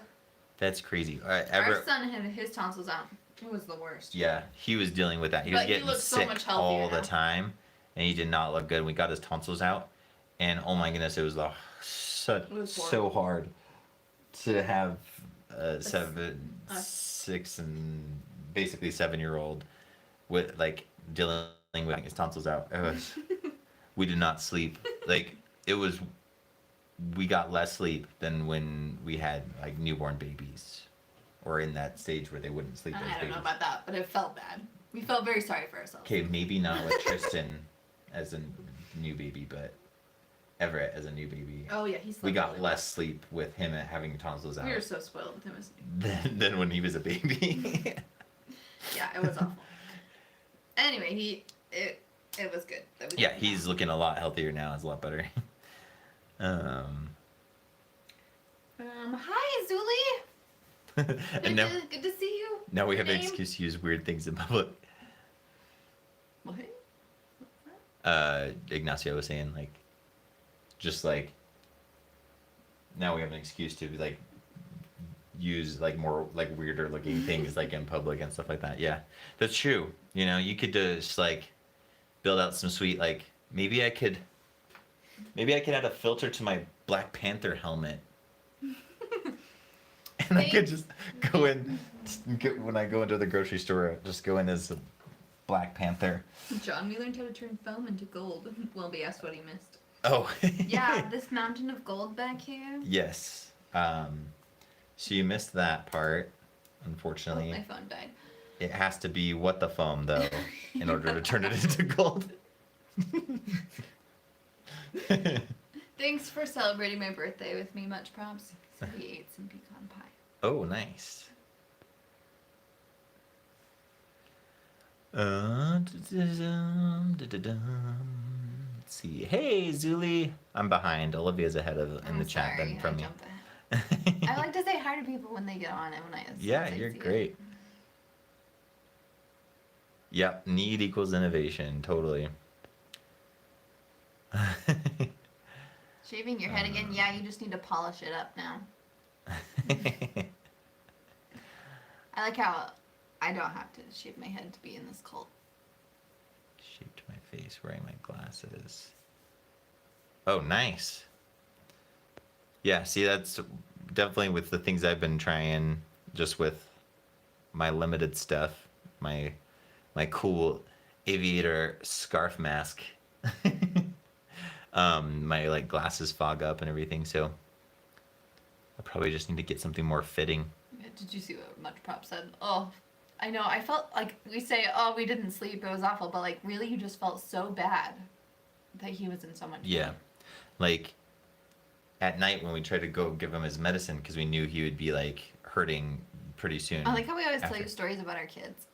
That's crazy. Our son had his tonsils out. It was the worst. Yeah, he was dealing with that. He was getting sick all the time, and he did not look good. We got his tonsils out, and oh my goodness, it was so hard to have a 6, and basically 7-year-old with like dealing with his tonsils out. It was. We did not sleep. Like we got less sleep than when we had like newborn babies, or in that stage where they wouldn't sleep as babies. I don't know about that, but it felt bad. We felt very sorry for ourselves. Okay, maybe not with Tristan as a new baby, but Everett as a new baby. Oh yeah, he slept. We got less sleep with him having tonsils out. We were so spoiled with him as a baby. than when he was a baby. Yeah, it was awful. Anyway, it was good. Yeah, he's looking a lot healthier now. It's a lot better. Hi, Zuli. And now, good to see you. now we have an excuse to use weird things in public. What? Ignacio was saying, like, just like, now we have an excuse to like use like more like weirder looking things like in public and stuff like that. Yeah, that's true. You could just like build out some sweet, like maybe I could add a filter to my Black Panther helmet. And I could just go in when I go into the grocery store, just go in as a Black Panther. John, we learned how to turn foam into gold. Welby asked what he missed. Oh. Yeah, this mountain of gold back here. Yes. So you missed that part, unfortunately. Oh, my phone died. It has to be what the foam, though, in order to turn it into gold. Thanks for celebrating my birthday with me. Much props. So we ate some pecan pie. Oh, nice. Let's see. Hey, Zuli. I'm behind. Olivia's ahead of in I'm the chat sorry, then I from me. jumped ahead. I like to say hi to people when they get on and when I Yeah, I you're see great. Yep, need equals innovation. Totally. Shaving your head again? Yeah, you just need to polish it up now. I like how I don't have to shave my head to be in this cult. Shaped my face wearing my glasses. Oh, nice. Yeah, see, that's definitely with the things I've been trying, just with my limited stuff, my my cool aviator scarf mask. My like glasses fog up and everything, so I probably just need to get something more fitting. Did you see what Much Prop said? Oh, I know. I felt like we say, oh, we didn't sleep. It was awful. But, like, really, you just felt so bad that he was in so much pain. Yeah, like at night when we tried to go give him his medicine because we knew he would be like hurting pretty soon. I like how we always tell after. you stories about our kids.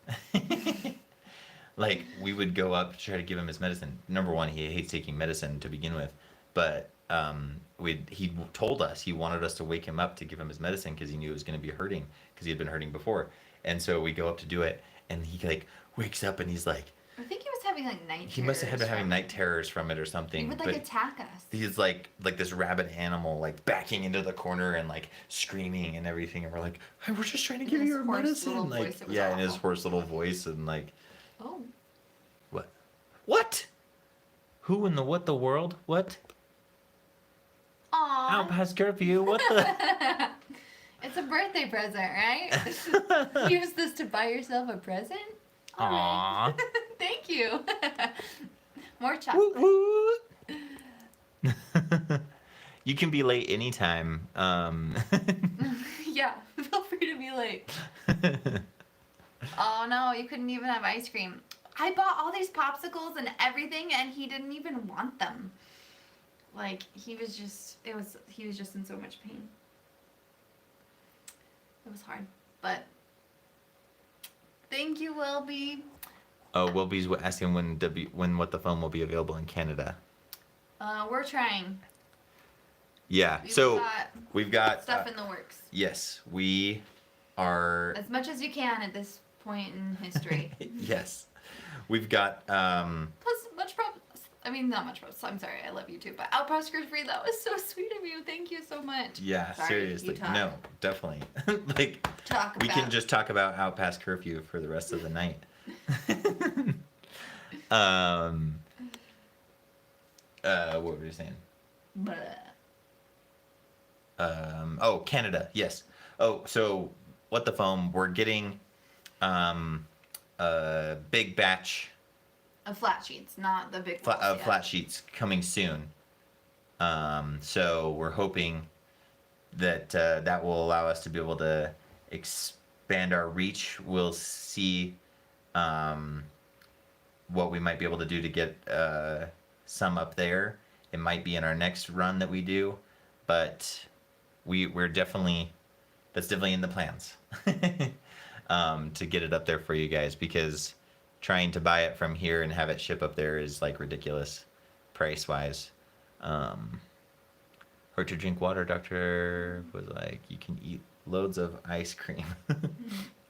Like we would go up to try to give him his medicine. Number one, he hates taking medicine to begin with, but he told us he wanted us to wake him up to give him his medicine because he knew it was going to be hurting because he had been hurting before. And so we go up to do it, and he like wakes up and he's like, I think he was having, like, night he must have been terrors having from night it. terrors from it or something. He would, like, but attack us. he's like this rabid animal, like backing into the corner and like screaming and everything, and we're like, "Hey, we're just trying to give his you your hoarse medicine," little like voice, it was yeah, in his awful. hoarse little voice, and like, Oh. what? Who in the what the world? What? Aw. Out past curfew? What the? It's a birthday present, right? Use this to buy yourself a present? All right. Aww. Thank you. More chocolate. Woo woo. You can be late anytime. Yeah, feel free to be late. Oh no, you couldn't even have ice cream. I bought all these popsicles and everything, and he didn't even want them. Like he was just in so much pain. It was hard, but thank you, Wilby. Oh, Wilby's asking when What the Phone will be available in Canada. We're trying. Yeah, we've got stuff in the works. Yes, we are. As much as you can at this point in history. Yes, we've got. Plus, much props. I mean, not much props. I'm sorry, I love you too. But Outpost Free, that was so sweet of you. Thank you so much. Yeah, Sorry, seriously. you talk. No, definitely. Like Talk we about. can just talk about out past curfew for the rest of the night. What were we saying? Blah. Oh, Canada. Yes. Oh, so What the Foam? We're getting a big batch Of flat sheets, not the big of balls yet. flat sheets coming soon. So we're hoping that that will allow us to be able to expand our reach. We'll see what we might be able to do to get some up there. It might be in our next run that we do, but we're definitely that's definitely in the plans to get it up there for you guys, because trying to buy it from here and have it ship up there is like ridiculous price wise. Hard to drink water. Doctor was like, you can eat loads of ice cream.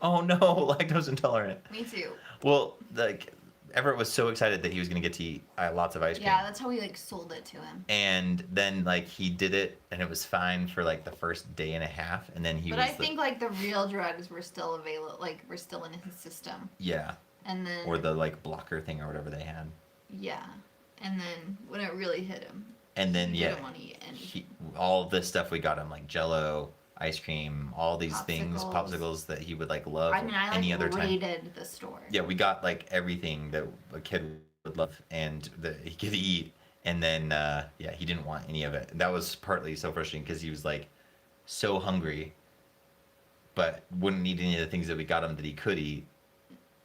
Oh no, lactose intolerant. Me too. Well, like Everett was so excited that he was going to get to eat lots of ice cream. Yeah, that's how we like sold it to him. And then like he did it and it was fine for like the first day and a half, and then But I think like the real drugs were still available, like were still in his system. yeah, And then or the like blocker thing or whatever they had. yeah, and then when it really hit him, And then he yeah, didn't want to eat anything. all this stuff we got him, like Jello, ice cream, all these things, popsicles that he would like love. I mean, I like any other time. raided the store. Yeah, we got like everything that a kid would love and that he could eat. And then yeah, he didn't want any of it. That was partly so frustrating because he was like so hungry, but wouldn't eat any of the things that we got him that he could eat.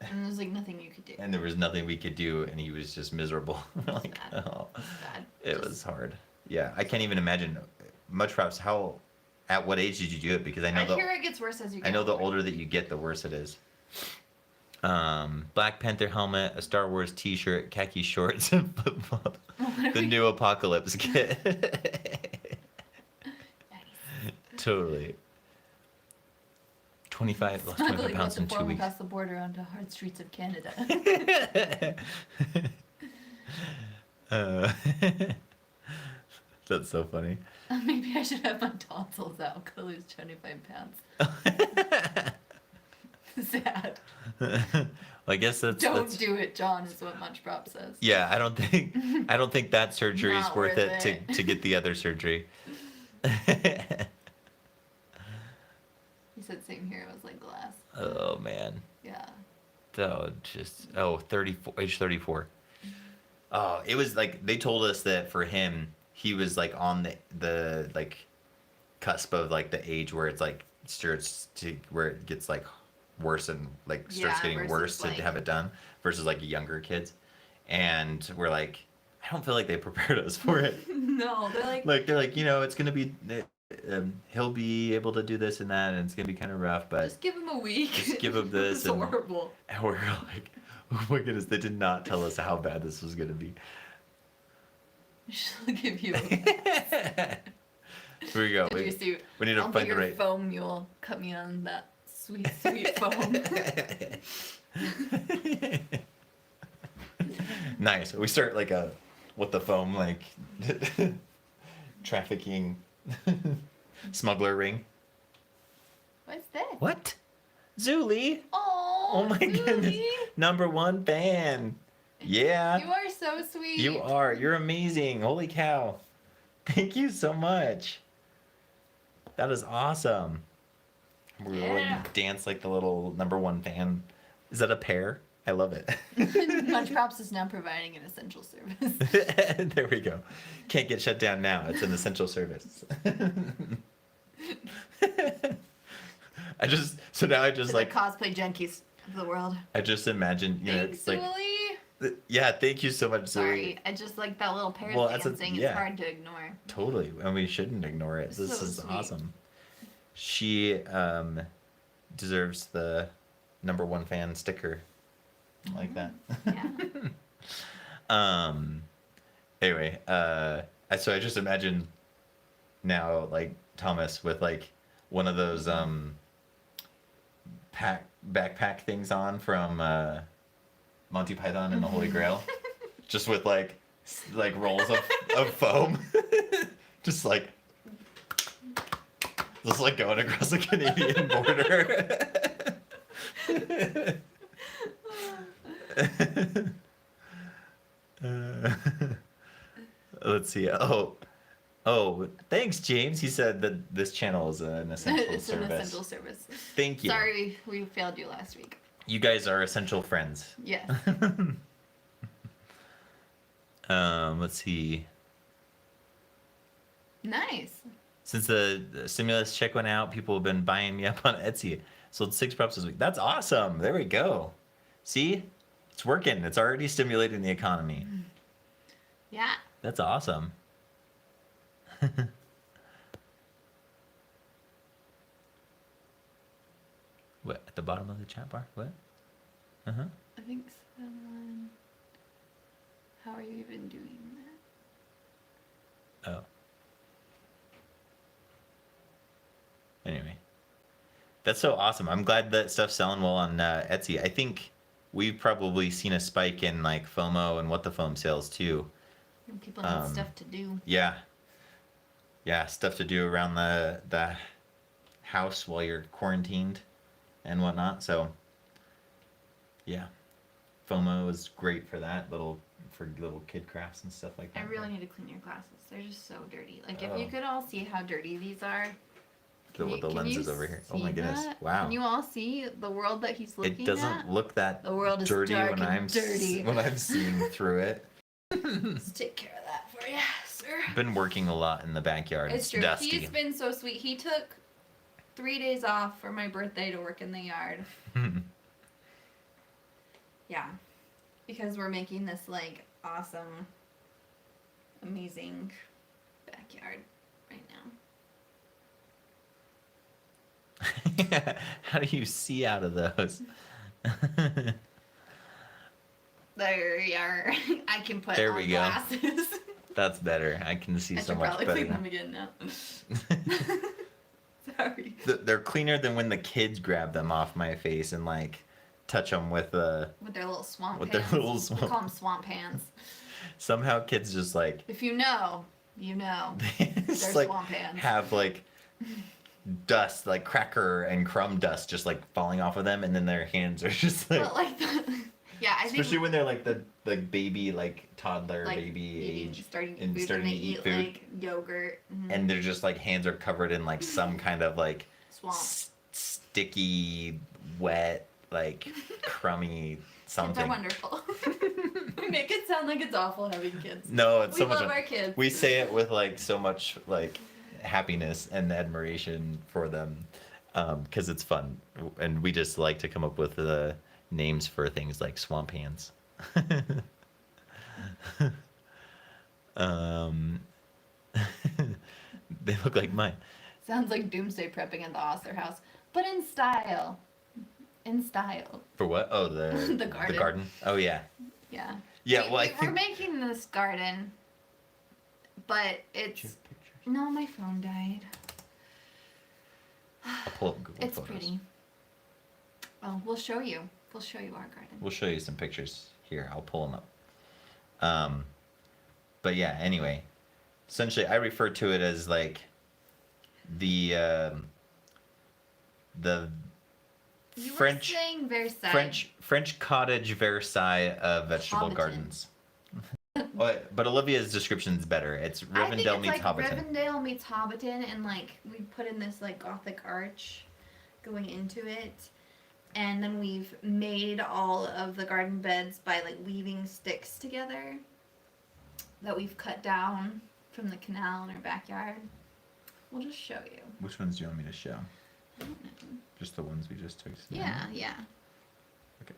And there's like nothing you could do. And there was nothing we could do, and he was just miserable. Like, Sad. oh, Sad. it was hard. Yeah, I can't even imagine. Much props. At what age did you do it? Because I know I hear it gets worse as you get I know the older that you get, the worse it is. Black Panther helmet, a Star Wars T-shirt, khaki shorts, and flip flop. The new apocalypse kit. Nice. Totally. 25 lost 25 Smuggling pounds with in the 2 form weeks. across the border onto hard streets of Canada. uh, that's so funny. Maybe I should have my tonsils out. Could lose 25 pounds. Sad. Well, I guess that's Don't do it, John, is what Munch Prop says. yeah. I don't think that surgery is Not worth worth it it. to get the other surgery. He said same here. It was like glass. Oh man. Yeah. So just 34, age 34. Oh, it was like they told us that for him, he was like on the like cusp of like the age where it's like starts to where it gets like worse and like starts Yeah, getting versus, worse to like- have it done versus like younger kids, and we're like, I don't feel like they prepared us for it. No, they're like, Like they're like, it's gonna be he'll be able to do this and that, and it's gonna be kind of rough, but just give him a week. just give him this It's and- horrible. and we're like, oh my goodness, they did not tell us how bad this was gonna be. She'll give you a Here we go. Give you a suit. We need to I'll be find the your right. foam mule. Cut me on that sweet, sweet foam. Nice. We start like a with the foam like trafficking smuggler ring. What's this? What? Zuli? Oh my goodness. #1 fan. Yeah. You are so sweet. You are. You're amazing. Holy cow. Thank you so much. That is awesome. We're going Yeah. to dance like the little #1 fan. Is that a pair? I love it. Munch Props is now providing an essential service. There we go. Can't get shut down now. It's an essential service. So now I just To like, the cosplay junkies of the world. I just imagine, Thanks, it's like, Zuli. yeah, thank you so much, Zoe. Sorry, I just like that little pair Well, that's dancing. yeah. It's hard to ignore. Totally, and we shouldn't ignore it. This So is sweet. awesome. She deserves the #1 fan sticker, like that. Yeah. Anyway, so I just imagine now like Thomas with like one of those backpack things on from Monty Python and the Holy Grail, just with like rolls of foam, just like going across the Canadian border. Let's see. Oh, thanks, James. He said that this channel is an essential It's service. an essential service. Thank you. Sorry, we failed you last week. You guys are essential friends. Yes. Let's see. Nice. Since the stimulus check went out, people have been buying me up on Etsy. Sold 6 props this week. That's awesome. There we go. See? It's working. It's already stimulating the economy. Yeah. That's awesome. What? At the bottom of the chat bar? What? Uh-huh. I think someone. How are you even doing that? Oh. Anyway. That's so awesome. I'm glad that stuff's selling well on Etsy. I think we've probably seen a spike in like FOMO and what the foam sales too. And people need stuff to do. Yeah. Yeah, stuff to do around the house while you're quarantined and whatnot. So yeah. FOMO is great for that, for little kid crafts and stuff like that. I really need to clean your glasses. They're just so dirty. Like, if Oh. you could all see how dirty these are. With the Can lenses you over here. Oh my see goodness. that? Wow. Can you all see the world that he's looking It doesn't at? look that The world is dirty dark when and I'm dirty. when I'm seeing through it. Let's take care of that for you, sir. Been working a lot in the backyard. It's true. dusty. He's been so sweet. He took 3 days off for my birthday to work in the yard. Yeah. Because we're making this, like, awesome, amazing backyard right now. How do you see out of those? There you are. I can put There on we go. glasses. That's better. I can see I so should much probably better. clean them again now. Sorry. They're cleaner than when the kids grab them off my face and like touch them with With their little swamp with hands. their little We swamp. call them swamp hands. Somehow kids just like If you know, you know. they They're just like swamp hands. have like dust, like cracker and crumb dust, just like falling off of them, and then their hands are just like. But like yeah, I Especially think when they're like the baby, like toddler like baby eating, age, starting to eat and food, starting and to they eat eat food, like yogurt. and they're just like hands are covered in like some kind of like Swamp. sticky, wet, like crummy Kids are something. wonderful. We make it sound like it's awful having kids. No, it's We so much love fun. our kids. We say it with like so much like happiness and admiration for them, because it's fun, and we just like to come up with the names for things like swamp hands. um, they look like mine. Sounds like doomsday prepping at the Oster house, but in style. In style. For what? Oh, the The garden. The garden. Oh yeah. Yeah. Yeah. Well, I We're think. making this garden, but it's no, my phone died. I'll pull up Google It's Photos. pretty. Oh, we'll show you. We'll show you our garden. We'll show you some pictures here. I'll pull them up. But yeah. Anyway, essentially, I refer to it as like the You French were saying Versailles. French cottage Versailles of vegetable Hobbiton. gardens. But Olivia's description is better. It's I think Rivendell it's meets like Hobbiton. Rivendell meets Hobbiton, and like we put in this like Gothic arch going into it, and then we've made all of the garden beds by like weaving sticks together that we've cut down from the canal in our backyard. We'll just show you. Which ones do you want me to show? I don't know. Just the ones we just took. Yeah, yeah. Okay.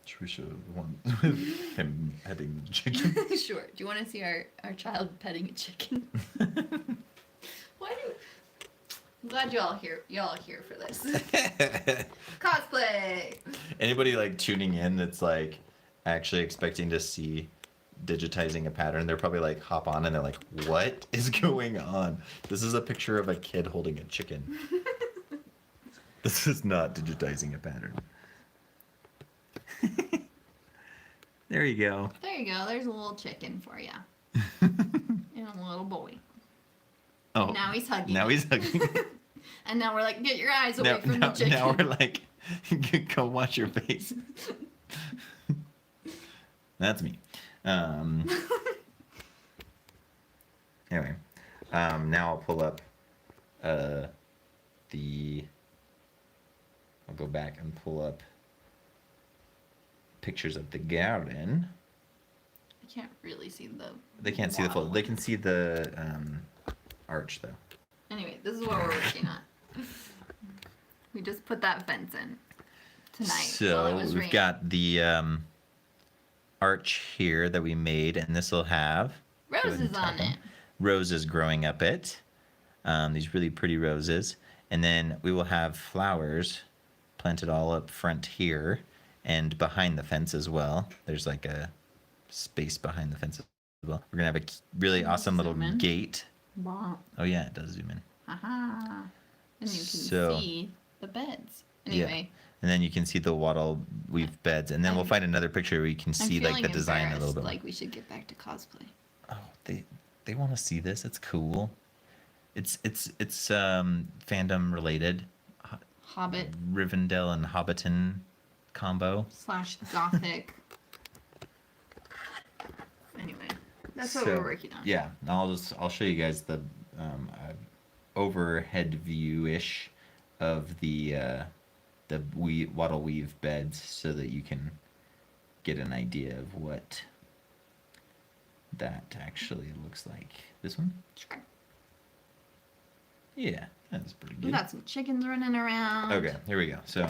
Should we show the one with him petting the chicken? Sure. Do you want to see our child petting a chicken? Why do? I'm glad y'all here for this. Cosplay. Anybody like tuning in that's like actually expecting to see digitizing a pattern, they're probably like hop on and they're like, what is going on? This is a picture of a kid holding a chicken. This is not digitizing a pattern. There you go. There you go. There's a little chicken for you. And a little boy. Oh, Now he's hugging. now it. he's hugging. And now we're like, get your eyes away from the chicken. Now we're like, go wash your face. That's me. Anyway, now I'll pull up I'll go back and pull up pictures of the garden. I can't really see the. They can't see the full. They can see the arch though. Anyway, this is what we're working on. We just put that fence in tonight. while it So was we've raining. got the arch here that we made, and this will have go ahead and Roses tap on them. it. Roses growing up it. These really pretty roses, and then we will have flowers planted all up front here and behind the fence as well. There's like a space behind the fence as well. We're gonna have a really Can you awesome little zoom in? gate. Wow. Oh yeah, it does zoom in. Aha. And you can So- see the beds. Anyway, And then you can see the wattle weave beds, and then we'll I'm- find another picture where you can I'm see like the feeling design a little embarrassed, bit. Like we should get back to cosplay. Oh, they want to see this. It's cool. It's fandom related. Hobbit Rivendell and Hobbiton combo. / Gothic. Anyway, that's what we're working on. Yeah, I'll show you guys the overhead view ish of the wattle weave beds so that you can get an idea of what that actually looks like. This one? Sure. Yeah, that's pretty We good. got some chickens running around. Okay, here we go. So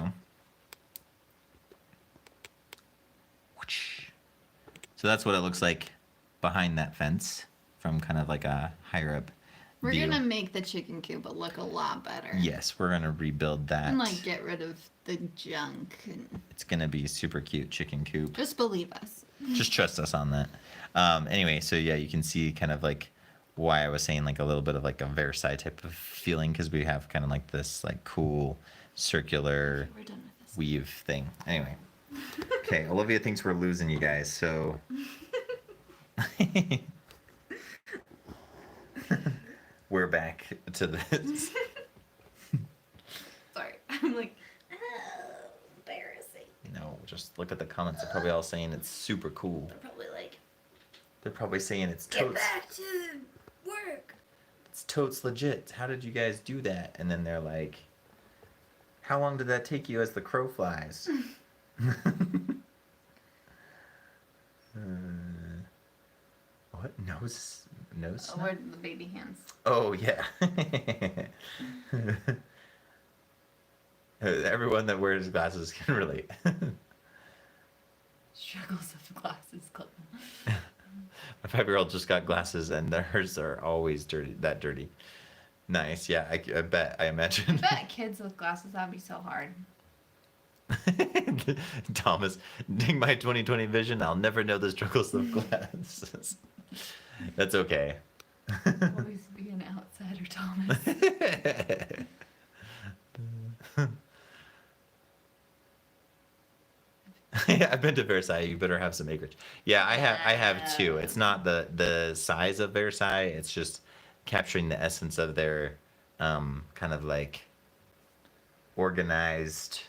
that's what it looks like behind that fence from kind of like a higher up We're view. gonna make the chicken coop look a lot better. Yes, we're gonna rebuild that. And like get rid of the junk. And It's gonna be super cute chicken coop. just believe us. Just trust us on that. Anyway, so yeah, you can see kind of like why I was saying like a little bit of like a Versailles type of feeling, because we have kind of like this like cool circular We're done with this. weave thing. Anyway, okay, Olivia thinks we're losing you guys, so we're back to this. Sorry. I'm like, oh, embarrassing. No, just look at the comments. They're probably all saying it's super cool. They're probably like, They're probably saying it's get totes. back to work. It's totes legit. How did you guys do that? And then they're like, how long did that take you as the crow flies? What? Nose Oh, snap? where are the baby hands? Oh, yeah. Everyone that wears glasses can relate. Struggles of glasses club. My 5-year-old just got glasses, and hers are always dirty. That dirty. Nice. Yeah, I bet. I imagine. I bet kids with glasses, that'd be so hard. Thomas, ding my 2020 vision. I'll never know the struggles of glasses. That's okay. Always be an outsider, Thomas. I've been to Versailles. You better have some acreage. Yeah, I have too. It's not the size of Versailles. It's just capturing the essence of their kind of like organized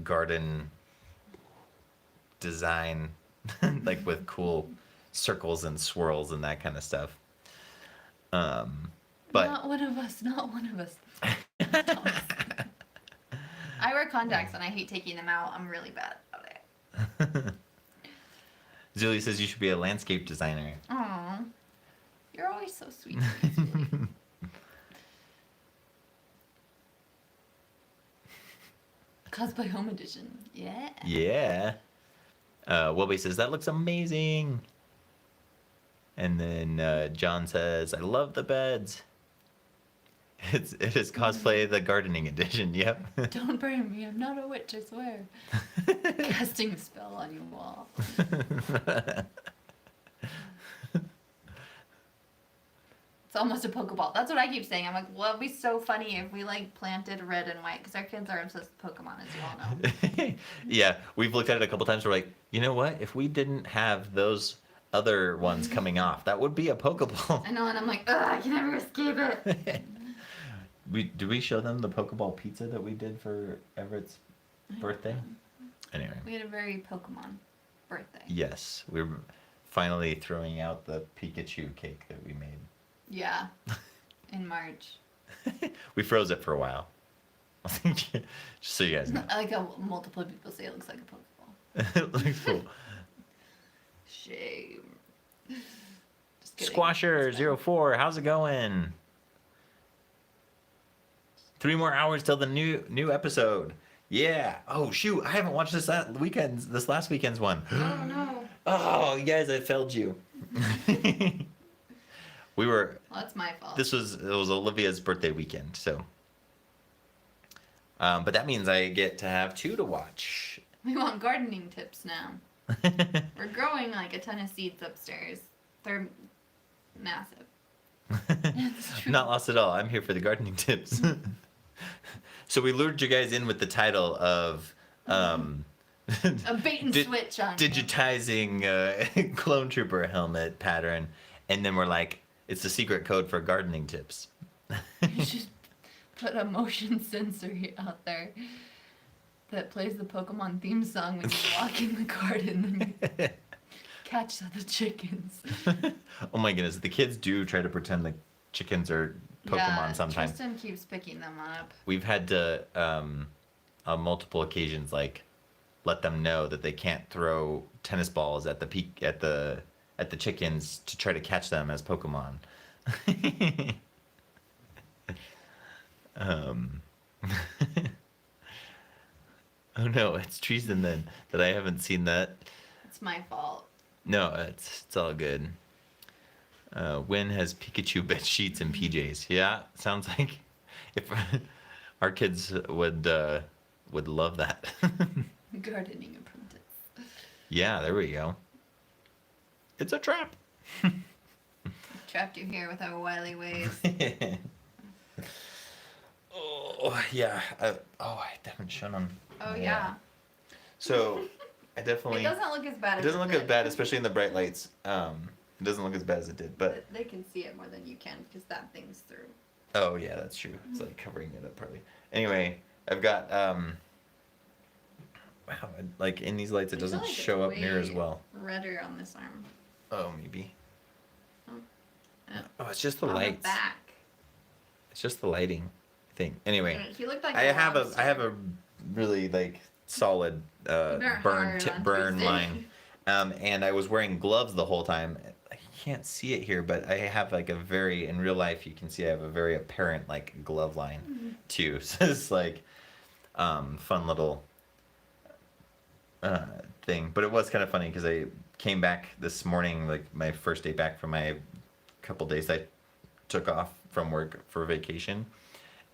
garden design, like with cool circles and swirls and that kind of stuff. But Not one of us. Not one of us. Thomas. I wear contacts and I hate taking them out. I'm really bad about it. Julie says you should be a landscape designer. Aw. You're always so sweet to me, Julie. Cosplay Home Edition. Yeah. Yeah. Wilby says that looks amazing. And then John says, I love the beds. It is cosplay the gardening edition. Yep. Don't burn me. I'm not a witch, I swear. Casting a spell on your wall. It's almost a Pokeball. That's what I keep saying. I'm like, well, it'd be so funny if we like planted red and white because our kids are obsessed with Pokemon, as you all know. Yeah, we've looked at it a couple times. We're like, you know what? If we didn't have those other ones coming off, that would be a Pokeball. I know, and I'm like, ugh, I can never escape it. Did we show them the Pokeball pizza that we did for Everett's birthday? Anyway. We had a very Pokemon birthday. Yes, we're finally throwing out the Pikachu cake that we made. Yeah. In March. We froze it for a while. Just so you guys know. I like how multiple people say it looks like a Pokeball. It looks cool. Shame. Just kidding. Squasher04, how's it going? 3 more hours till the new episode. Yeah. Oh shoot, I haven't watched this last weekend's one. Oh no. Oh, you guys, I failed you. Well, that's my fault. It was Olivia's birthday weekend, so. But that means I get to have 2 to watch. We want gardening tips now. We're growing like a ton of seeds upstairs. They're massive. It's true. Not lost at all. I'm here for the gardening tips. So we lured you guys in with the title of A bait and switch on you. digitizing clone trooper helmet pattern, and then we're like, it's the secret code for gardening tips. You should put a motion sensor out there that plays the Pokemon theme song when you walk in the garden and you catch the chickens. Oh my goodness, the kids do try to pretend like chickens are Pokemon sometimes. Tristan keeps picking them up. We've had to, on multiple occasions, like, let them know that they can't throw tennis balls at the chickens to try to catch them as Pokemon. Oh no, it's treason then that I haven't seen that. It's my fault. No, it's all good. Win has Pikachu bed sheets and PJs. Yeah, sounds like if our kids would love that. Gardening apprentice. Yeah, there we go. It's a trap. Trapped you here with our wily ways. Oh yeah. I haven't shown them. Oh yeah. So I It definitely. doesn't look as bad It as doesn't it look did. as bad, especially in the bright lights. It doesn't look as bad as it did, but They can see it more than you can because that thing's through. oh yeah, that's true. It's like covering it up partly. Anyway, I've got wow, like in these lights, it I feel doesn't like it's show up near as way well. Redder on this arm. Oh, maybe. Oh. Oh, it's just the On lights. the back. It's just the lighting thing. Anyway, He looked like I a have lobster. a really like solid burn hard on burn Tuesday. line, and I was wearing gloves the whole time. I can't see it here, but I have like a very in real life you can see I have a very apparent like glove line too. So it's like fun little thing. But it was kind of funny because I came back this morning, like my first day back from my couple days I took off from work for vacation,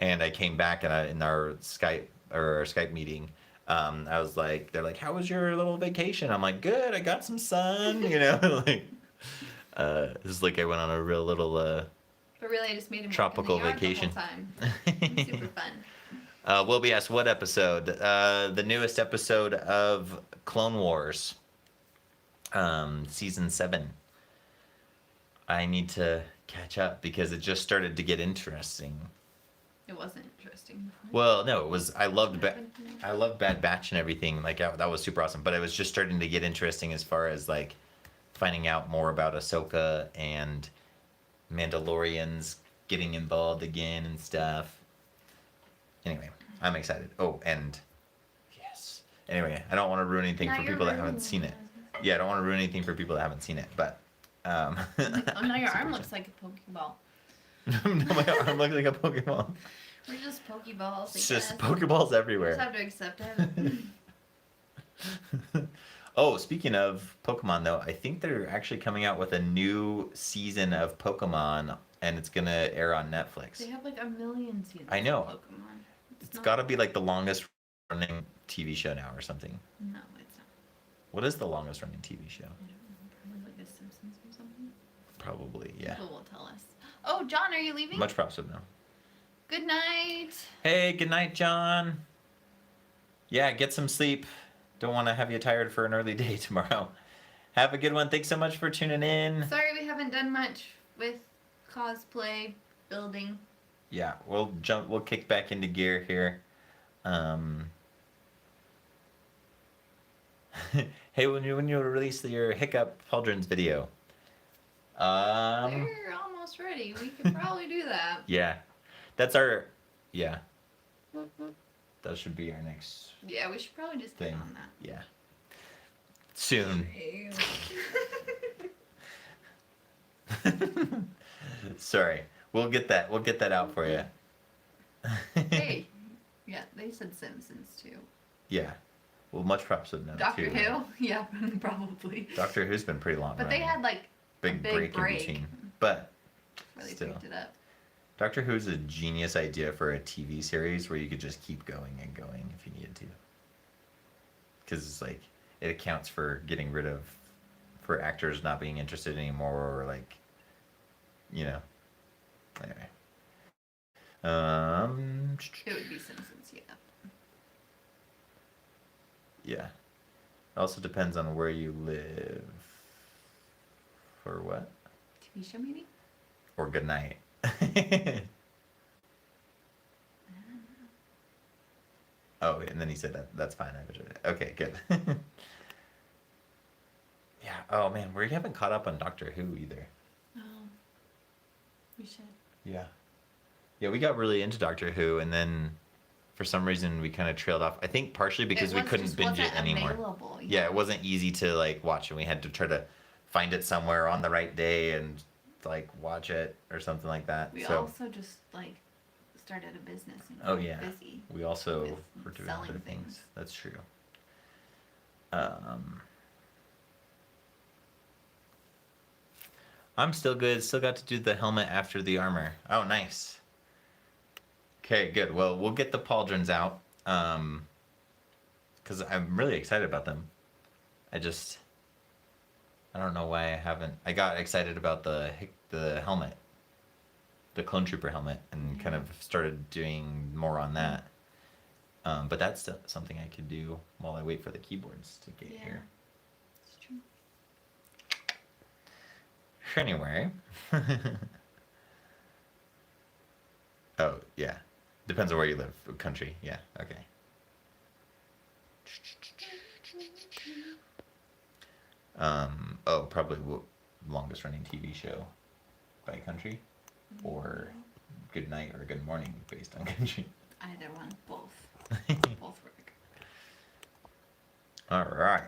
and I came back and in our Skype meeting, I was like, they're like, "How was your little vacation?" I'm like, "Good, I got some sun," you know, like it's like I went on a real little But really, I just made him tropical work in the yard vacation. the whole time. It was super fun. Will be asked what episode? The newest episode of Clone Wars, season 7. I need to catch up because it just started to get interesting. It wasn't interesting. Well, no, it was. I loved Bad Batch and everything. Like that was super awesome. But it was just starting to get interesting as far as like finding out more about Ahsoka and Mandalorians getting involved again and stuff. Anyway, I'm excited. Oh, and yes. Anyway, I don't want to ruin anything Now for you're people that ruining haven't seen it. it. Yeah, I don't want to ruin anything for people that haven't seen it. But Oh, now your super arm looks like a Pokeball. no, my arm looks like a Pokemon. We're just Pokeballs. It's I just guess. Pokeballs We everywhere. just have to accept it. Oh, speaking of Pokemon, though, I think they're actually coming out with a new season of Pokemon, and it's gonna air on Netflix. They have like a million seasons. I know. Of Pokemon. It's not- got to be like the longest running TV show now, or something. No, it's not. What is the longest running TV show? I don't know. Probably like The Simpsons or something. Probably, yeah. People will tell us. Oh, John, are you leaving? Much props to them. Good night. Hey, good night, John. Yeah, get some sleep. Don't want to have you tired for an early day tomorrow. Have a good one. Thanks so much for tuning in. Sorry we haven't done much with cosplay building. Yeah, we'll kick back into gear here. Hey, when you release your Hiccup Pauldrons video. We're almost ready. We could probably do that. Yeah. That's our yeah. That should be our next Yeah, we should probably just get thing. on that. Yeah. Soon. Sorry. We'll get that out for you. Hey. Yeah, they said Simpsons too. Yeah. Well, much props to them Doctor too. Who? Yeah, probably. Doctor Who's been pretty long. But they running. had like big big break in break. between. But where they still. picked it up. Doctor Who's a genius idea for a TV series where you could just keep going and going if you needed to. Because it's like it accounts for getting rid of for actors not being interested anymore, or like, you know. Anyway. It would be Simpsons, yeah. Yeah. It also depends on where you live. For what? TV show maybe? Or good night. Oh, and then he said that's fine. I enjoyed it. Okay, good. Yeah. Oh man, we haven't caught up on Doctor Who either. Oh. We should. Yeah. Yeah, we got really into Doctor Who, and then for some reason we kind of trailed off. I think partially because we couldn't binge it anymore. Available, Yeah, it wasn't easy to like watch, and we had to try to find it somewhere on the right day and like watch it or something like that. We so also just like started a business and oh got yeah, busy. we also with were doing selling other things. things. That's true. I'm still good. Still got to do the helmet after the armor. Oh, nice. Okay, good. Well, we'll get the pauldrons out. Because I'm really excited about them. I don't know why I haven't. I got excited about the helmet, the clone trooper helmet, and kind of started doing more on that. But that's something I could do while I wait for the keyboards to get here. It's true. Anyway. Oh, yeah. Depends on where you live. Country. Yeah, okay. Probably longest running TV show by country, or good night or good morning based on country. Either one, both. Both work. All right.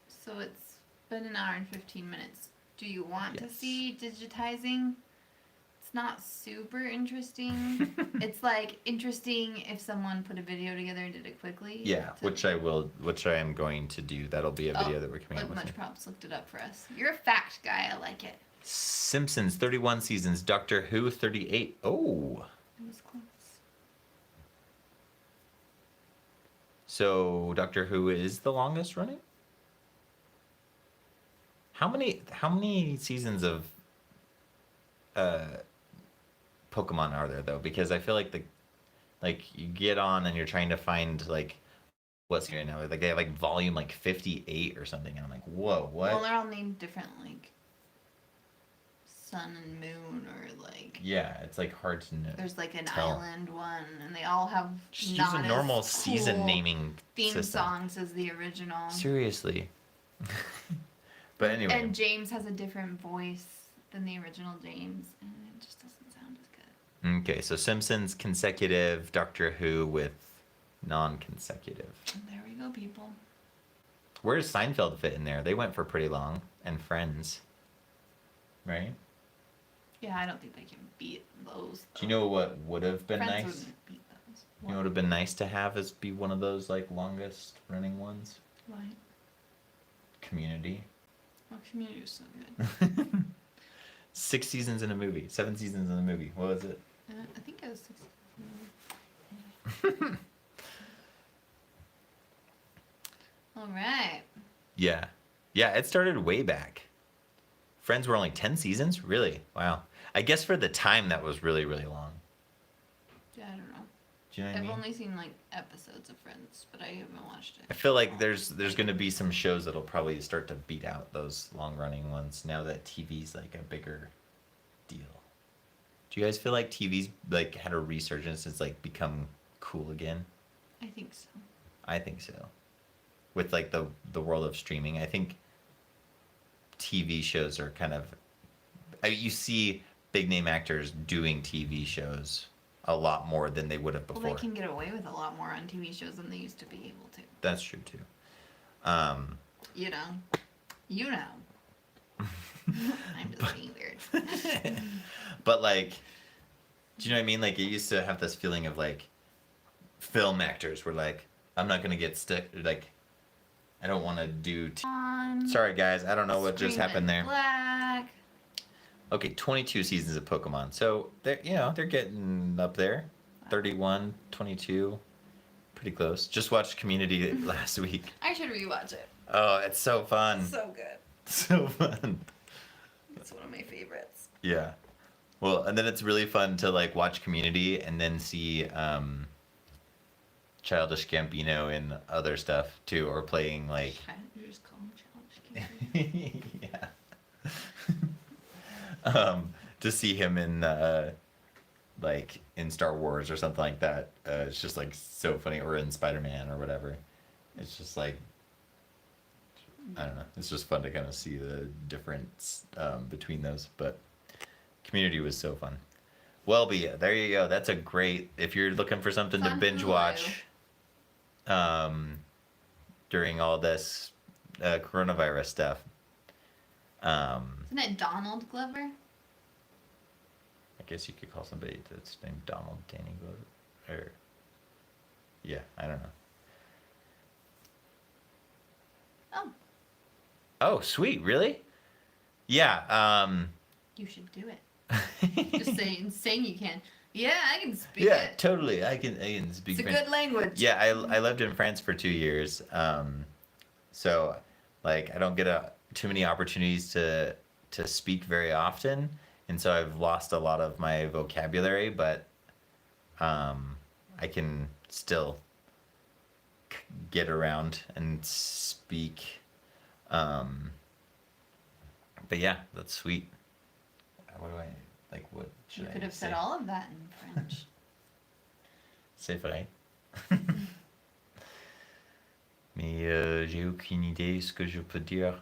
So it's been an hour and 15 minutes. Do you want to Yes. see Digitizing? It's not super interesting. It's like interesting if someone put a video together and did it quickly. Yeah, which I am going to do. That'll be a video that we're coming up with. Much props looked it up for us. You're a fact guy. I like it. Simpsons 31 seasons. Doctor Who 38. Oh. It was close. So Doctor Who is the longest running? How many seasons of Pokemon are there though? Because I feel like you get on and you're trying to find like what's here now. Like they have like volume like 58 or something, and I'm like, whoa, what? Well, they're all named different, like sun and moon, or like Yeah, it's like hard to know. there's like an tell. island one, and they all have Just not use a normal as season cool naming theme system. songs as the original. Seriously. But anyway. And James has a different voice than the original James, and it just doesn't sound as good. Okay, so Simpsons consecutive, Doctor Who with non-consecutive. And there we go, people. Where does Seinfeld fit in there? They went for pretty long, and Friends, right? Yeah, I don't think they can beat those. Do you know what would have been Friends nice? wouldn't beat those. You know what would have been nice to have is be one of those like longest running ones? Why? Community. Well, Community was so good. 6 seasons in a movie. 7 seasons in a movie. What was it? I think it was 6. All right. Yeah. Yeah, it started way back. Friends were only 10 seasons? Really? Wow. I guess for the time that was really, really long. Yeah, I don't know. Do you know what I I've mean? only seen like episodes of Friends, but I haven't watched it. I feel like there's going to be some shows that'll probably start to beat out those long running ones now that TV's like a bigger deal. Do you guys feel like TV's like had a resurgence? It's like become cool again? I think so. I think so. With like the world of streaming, I think TV shows are kind of you see big name actors doing TV shows a lot more than they would have before. Well, they can get away with a lot more on TV shows than they used to be able to. That's true too. You know. I'm just being weird. But like, do you know what I mean? Like, it used to have this feeling of like, film actors were like, I'm not gonna get stuck. Like, I don't want to do. Sorry guys, I don't know what just happened there. Black. Okay, 22 seasons of Pokemon. So they're getting up there. 31, 22, pretty close. Just watched Community last week. I should rewatch it. Oh, it's so fun. So good. So fun. It's one of my favorites. Yeah. Well, and then it's really fun to like watch Community and then see Childish Gambino in other stuff too, or playing like. You just call him Childish Gambino. Yeah. To see him in like in Star Wars or something like that, it's just like so funny, or in Spider-Man or whatever. It's just like, I don't know. It's just fun to kind of see the difference between those. But Community was so fun. Well, but yeah, there you go. That's a great, if you're looking for something to Fun binge Hulu. watch during all this coronavirus stuff. Isn't it Donald Glover? I guess you could call somebody that's named Donald Danny Glover. Or, yeah, I don't know. Oh. Oh, sweet, really? Yeah. You should do it. Just saying you can. Yeah, I can speak Yeah, it. totally. I can speak It's a French. good language. Yeah, I lived in France for 2 years. So like I don't get too many opportunities to speak very often, and so I've lost a lot of my vocabulary, but I can still get around and speak. Um, but yeah, that's sweet. What do I like? What You should I could have say? said all of that in French. C'est vrai. Mais j'ai aucune idée ce que je peux dire.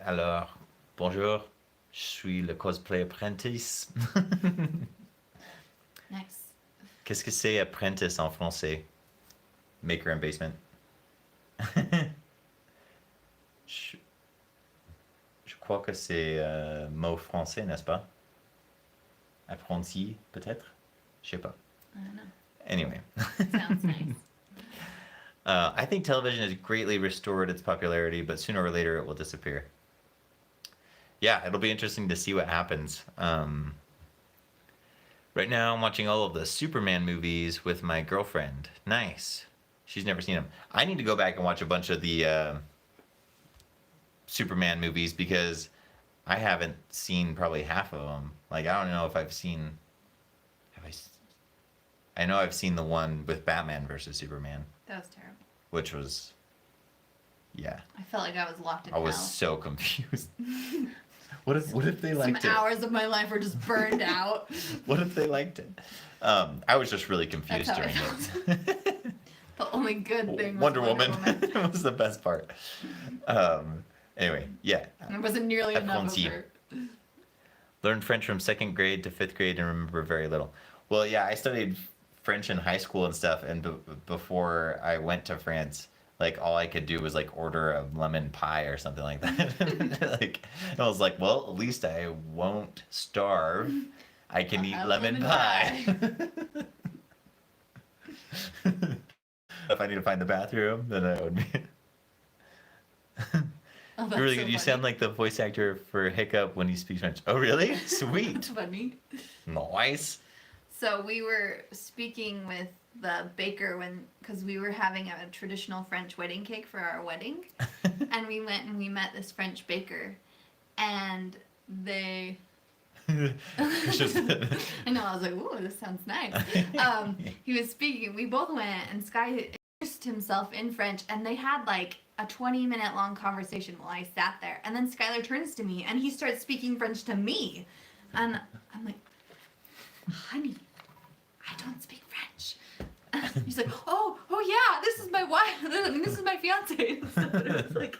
Alors, bonjour, je suis le Cosplay Apprentice. Next. Qu'est-ce que c'est Apprentice en français? Maker and Basement. je, je crois que c'est mot français, n'est-ce pas? Apprenti, peut-être? Je sais pas. I don't know. Anyway. Sounds nice. I think television has greatly restored its popularity, but sooner or later it will disappear. Yeah, it'll be interesting to see what happens. Right now, I'm watching all of the Superman movies with my girlfriend. Nice. She's never seen them. I need to go back and watch a bunch of the Superman movies because I haven't seen probably half of them. Like, I don't know if I've seen. I know I've seen the one with Batman versus Superman, That was terrible. which was. Yeah. I felt like I was locked in I was hell. so confused. What if they Some liked it? hours of my life were just burned out. What if they liked it? I was just really confused That's how during I it. The only good thing was Wonder Woman was the best part. Anyway, yeah. It wasn't nearly enough of Apprenti. her. Learned French from 2nd grade to 5th grade and remember very little. Well, yeah, I studied French in high school and stuff, and before I went to France, like all I could do was like order a lemon pie or something like that. Like I was like, well, at least I won't starve. I can eat lemon pie. If I need to find the bathroom, then I would be. Oh, that's Really so good. You funny. sound like the voice actor for Hiccup when he speaks French. Oh, really? Sweet. That's funny. Nice. So we were speaking with the baker because we were having a traditional French wedding cake for our wedding, and we went and we met this French baker, and they. It's just- I know. I was like, "Ooh, this sounds nice." He was speaking. We both went, and Sky introduced himself in French, and they had like a 20-minute long conversation while I sat there. And then Skylar turns to me, and he starts speaking French to me, and I'm like, "Honey, I don't speak French." He's like, oh yeah, this is my wife. I mean, this is my fiance. It's like,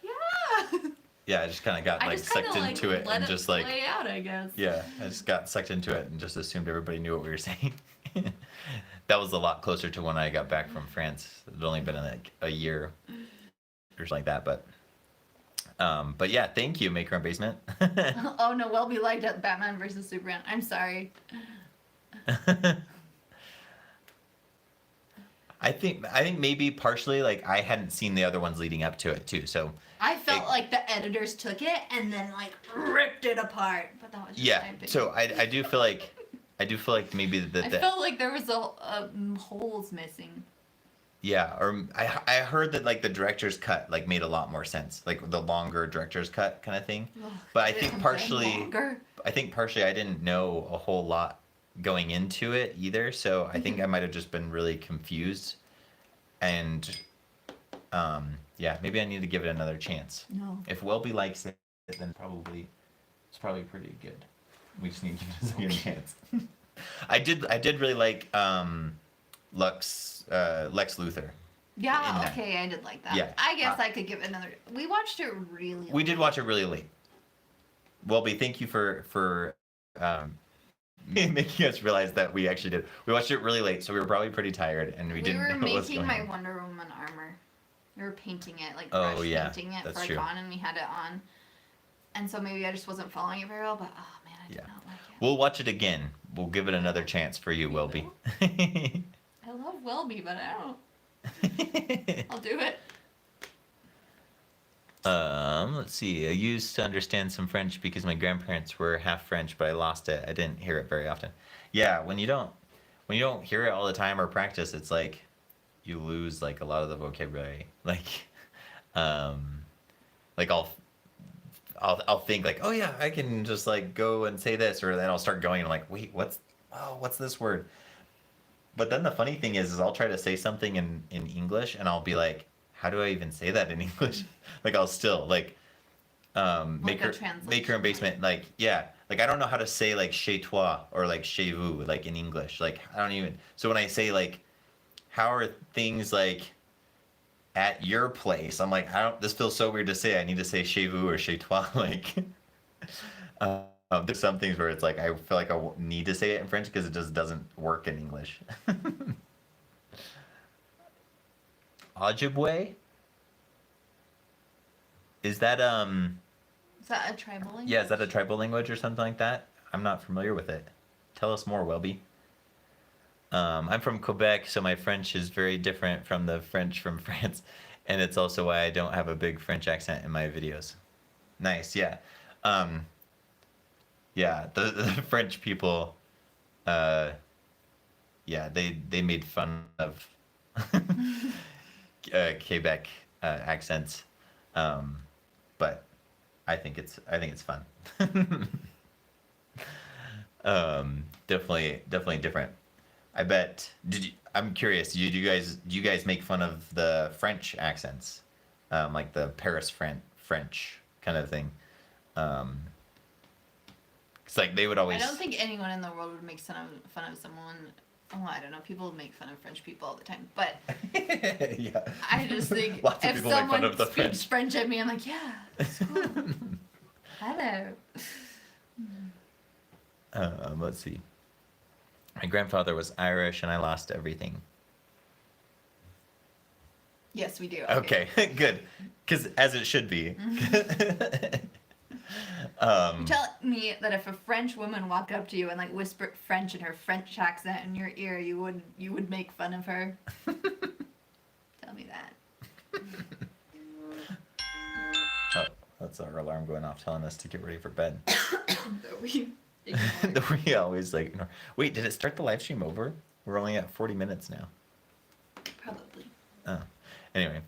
yeah. Yeah, I just kind of got I like just kind sucked of into like it let and it just like play out, I guess. yeah, I just got sucked into it and just assumed everybody knew what we were saying. That was a lot closer to when I got back from France. It had only been like a year or something like that, but yeah, thank you, Maker and Basement. Oh no, Welby liked Batman versus Superman. I'm sorry. I think maybe partially like I hadn't seen the other ones leading up to it too, so I felt like the editors took it and then like ripped it apart. But that was just my yeah. opinion. So I do feel like maybe I felt like there was a holes missing. yeah, or I heard that like the director's cut like made a lot more sense, like the longer director's cut kind of thing. Ugh, But I it think went partially longer. I didn't know a whole lot going into it either, so I think I might have just been really confused, and yeah, maybe I need to give it another chance. No. If Welby likes it, then it's probably pretty good. We just need to give it a second chance. I did really like Lex Luthor. Yeah, in that. okay, I did like that. Yeah, I guess I could give it another. We watched it really. We did watch it really late. Welby, thank you for making us realize that we actually did. We watched it really late, so we were probably pretty tired, and we didn't were know what was making going my on. Wonder Woman armor. We were painting it, like Oh, brush yeah, painting it that's for a true. con, and we had it on. And so maybe I just wasn't following it very well, but oh man, I did Yeah. not like it. We'll watch it again. We'll give it another chance for you, We Welby. I love Welby, but I don't. I'll do it. Let's see. I used to understand some French because my grandparents were half French, but I lost it. I didn't hear it very often. Yeah, when you don't hear it all the time or practice, it's like you lose like a lot of the vocabulary. Um, like I'll think like, oh yeah, I can just like go and say this, or then I'll start going and I'm like, wait, what's this word? But then the funny thing is I'll try to say something in English and I'll be like, how do I even say that in English? Like I'll still like Like a maker and translation, basement, like yeah, like I don't know how to say like chez toi or like chez vous like in English. Like I don't even. So when I say like how are things like at your place, I'm like I don't. This feels so weird to say. I need to say chez vous or chez toi. Like there's some things where it's like I feel like need to say it in French because it just doesn't work in English. Ojibwe, is that Is that a tribal language? yeah, is that a tribal language or something like that? I'm not familiar with it. Tell us more, Welby. I'm from Quebec, so my French is very different from the French from France, and it's also why I don't have a big French accent in my videos. Nice, yeah. Um, yeah, the French people, uh, yeah, they made fun of Quebec accents, um, but I think it's fun. Definitely different. I bet. I'm curious. Do you guys make fun of the French accents, like the Paris French kind of thing? It's like they would I always. don't think anyone in the world would make fun of someone. Oh, I don't know. People make fun of French people all the time, but Yeah. I just think Lots of if people make fun someone of the speaks French at me, I'm like, yeah, it's cool. Hello. Let's see. My grandfather was Irish, and I lost everything. Yes, we do. Okay, good, because as it should be. You're telling me that if a French woman walked up to you and like whispered French in her French accent in your ear, you would make fun of her? Tell me that. Oh, that's our alarm going off telling us to get ready for bed. That we We always like ignore. Wait, did it start the live stream over? We're only at 40 minutes now. probably. Oh, anyway.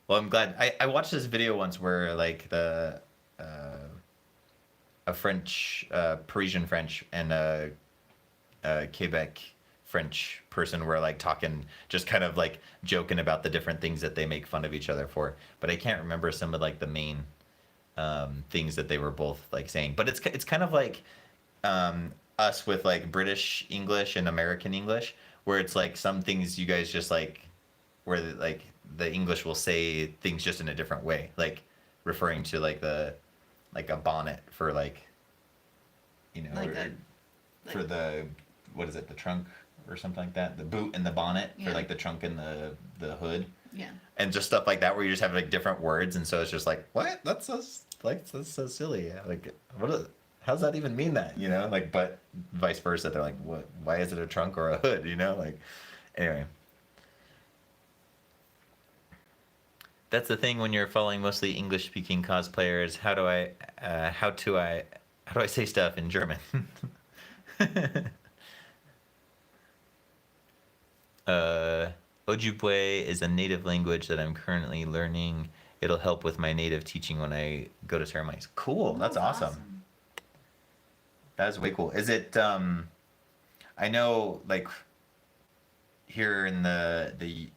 Well, I'm glad. I watched this video once where like a French, Parisian French and a Quebec French person were like talking, just kind of like joking about the different things that they make fun of each other for. But I can't remember some of like the main things that they were both like saying. But it's kind of like us with like British English and American English, where it's like some things you guys just like, where like the English will say things just in a different way, like referring to like like a bonnet for like, you know, Like for the, what is it, the trunk or something like that, the boot and the bonnet for Yeah. like the trunk and the hood. Yeah. And just stuff like that where you just have like different words, and so it's just like, what, that's so silly. Like how's that even mean that, you know? Like, but vice versa, they're like, what, why is it a trunk or a hood, you know? Like, anyway, that's the thing when you're following mostly English speaking cosplayers. How do I say stuff in German? uh Ojibwe is a native language that I'm currently learning. It'll help with my native teaching when I go to ceremonies. Cool, that's awesome. That's way cool. Is it I know like here in the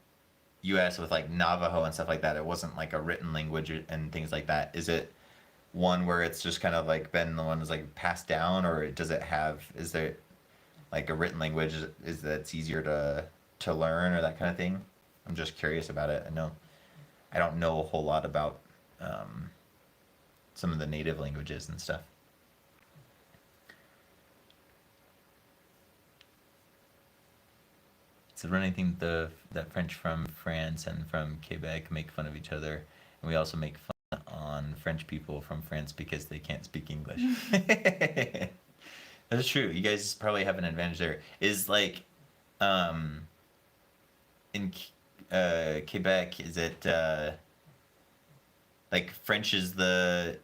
US with like Navajo and stuff like that, it wasn't like a written language and things like that. Is it one where it's just kind of like been the one that's like passed down, or does it have, is there like a written language is that's easier to learn or that kind of thing? I'm just curious about it. I don't know a whole lot about some of the native languages and stuff. Is there anything that French from France and from Quebec make fun of each other, and we also make fun on French people from France because they can't speak English. That's true. You guys probably have an advantage there. Is like, in Quebec, is it like French is the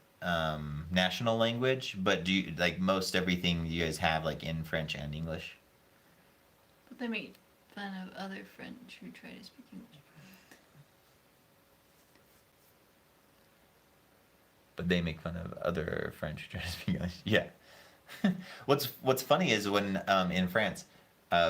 national language, but do you like most everything you guys have like in French and English? But they make fun of other French who try to speak English. But they make fun of other French who try to speak English. Yeah. What's funny is when in France,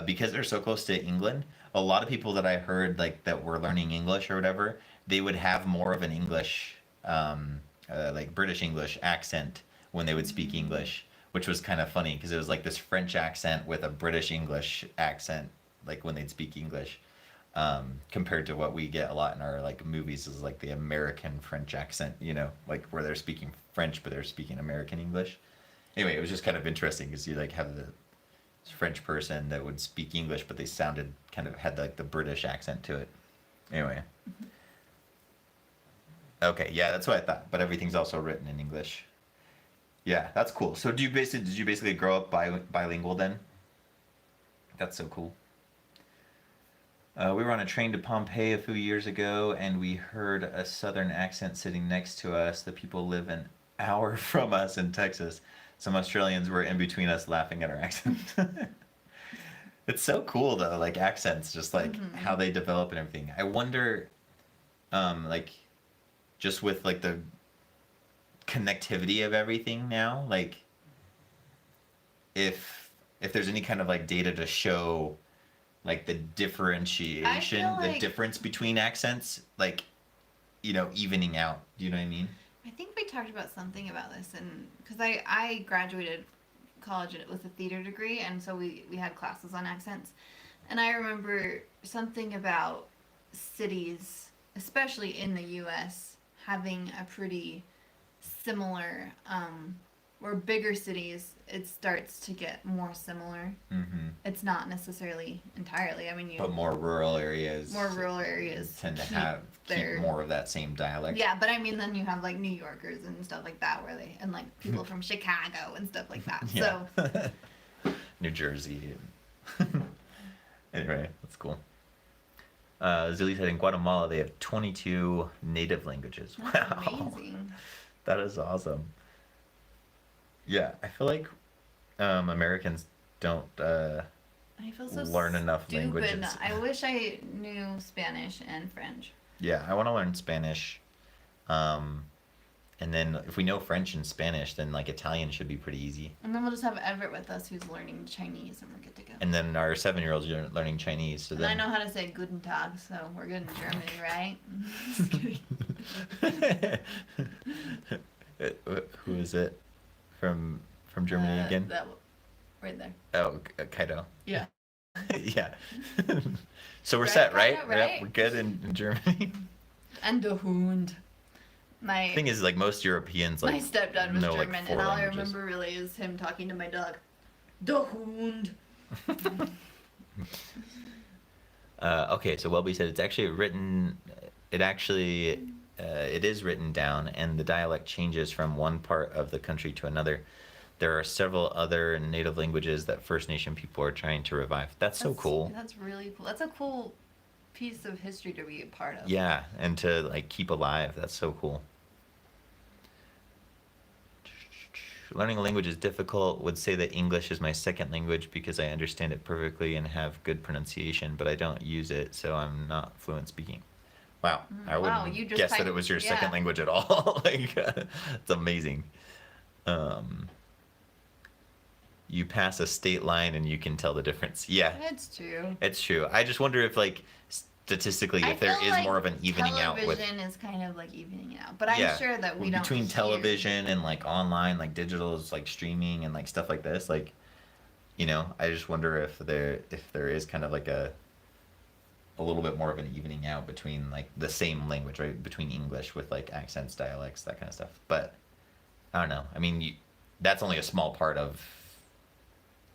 because they're so close to England, a lot of people that I heard like that were learning English or whatever, they would have more of an English, like British English accent when they would speak English, which was kind of funny because it was like this French accent with a British English accent, like when they'd speak English, compared to what we get a lot in our like movies is like the American French accent, like where they're speaking French but they're speaking American English. Anyway, it was just kind of interesting because you like have the French person that would speak English, but they sounded kind of had like the British accent to it. Anyway, okay, yeah, that's what I thought. But everything's also written in English. Yeah, that's cool. So did you basically grow up bilingual then? That's so cool. We were on a train to Pompeii a few years ago, and we heard a southern accent sitting next to us. The people live an hour from us in Texas. Some Australians were in between us laughing at our accent. It's so cool though, like accents, just like how they develop and everything. I wonder, like, just with like the connectivity of everything now, like, if there's any kind of like data to show like the differentiation, the like difference between accents, like, evening out. Do you know what I mean? I think we talked about something about this, and because I graduated college with a theater degree, and so we had classes on accents, and I remember something about cities, especially in the U.S., having a pretty similar, or bigger cities, it starts to get more similar. Mm-hmm. It's not necessarily entirely. I mean, But more rural areas tend to keep more of that same dialect. Yeah, but I mean, then you have like New Yorkers and stuff like that, and like people from Chicago and stuff like that. Yeah. So New Jersey. Anyway, that's cool. Zilly said in Guatemala they have 22 native languages. that's Wow. amazing. That is awesome. Yeah, I feel like Americans don't I feel so learn enough stupid. languages. I wish I knew Spanish and French. Yeah, I want to learn Spanish. And then if we know French and Spanish, then like Italian should be pretty easy. And then we'll just have Everett with us who's learning Chinese, and we're good to go. And then our 7-year-old's learning Chinese. So And then I know how to say Guten Tag, so we're good in Germany, right? Just kidding. Who is it from Germany again? That right there. Oh, Kaido. Yeah. Yeah. So we're Right, set, right? Kaido, right? Yep, we're good in Germany. And the Hund. My Thing is, like most Europeans, like my stepdad was know, like, German, 4 and all I languages. remember really is him talking to my dog. The Hund. Okay, so Welby said it's actually written. It is written down, and the dialect changes from one part of the country to another. There are several other native languages that First Nation people are trying to revive. That's so cool. That's really cool. That's a cool piece of history to be a part of. Yeah, and to like keep alive. That's so cool. Learning a language is difficult. Would say that English is my second language because I understand it perfectly and have good pronunciation, but I don't use it, so I'm not fluent speaking. Wow, I Wow, wouldn't you just guess that typed- it was your yeah. second language at all. Like, it's amazing. You pass a state line and you can tell the difference. Yeah, It's true. it's true. I just wonder if, like, statistically, I if there feel is like more of an evening out with television is kind of like evening it out, but I'm Yeah, sure that we don't between hear- television and like online, like digital is like streaming and like stuff like this. Like, I just wonder if there is kind of like a little bit more of an evening out between like the same language, right? Between English with like accents, dialects, that kind of stuff. But I don't know. I mean, that's only a small part of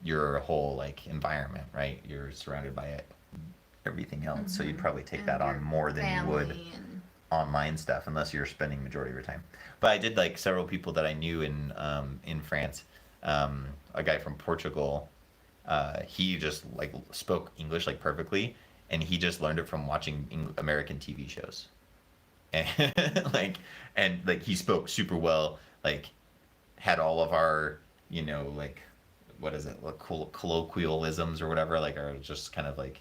your whole like environment, right? You're surrounded by it, everything else, so you'd probably take And that on your more than you would family and- online stuff unless you're spending majority of your time. But I did like several people that I knew in France. A guy from Portugal, he just like spoke English like perfectly, and he just learned it from watching American TV shows. and like he spoke super well, like had all of our, like what is it, like colloquialisms or whatever, like are just kind of like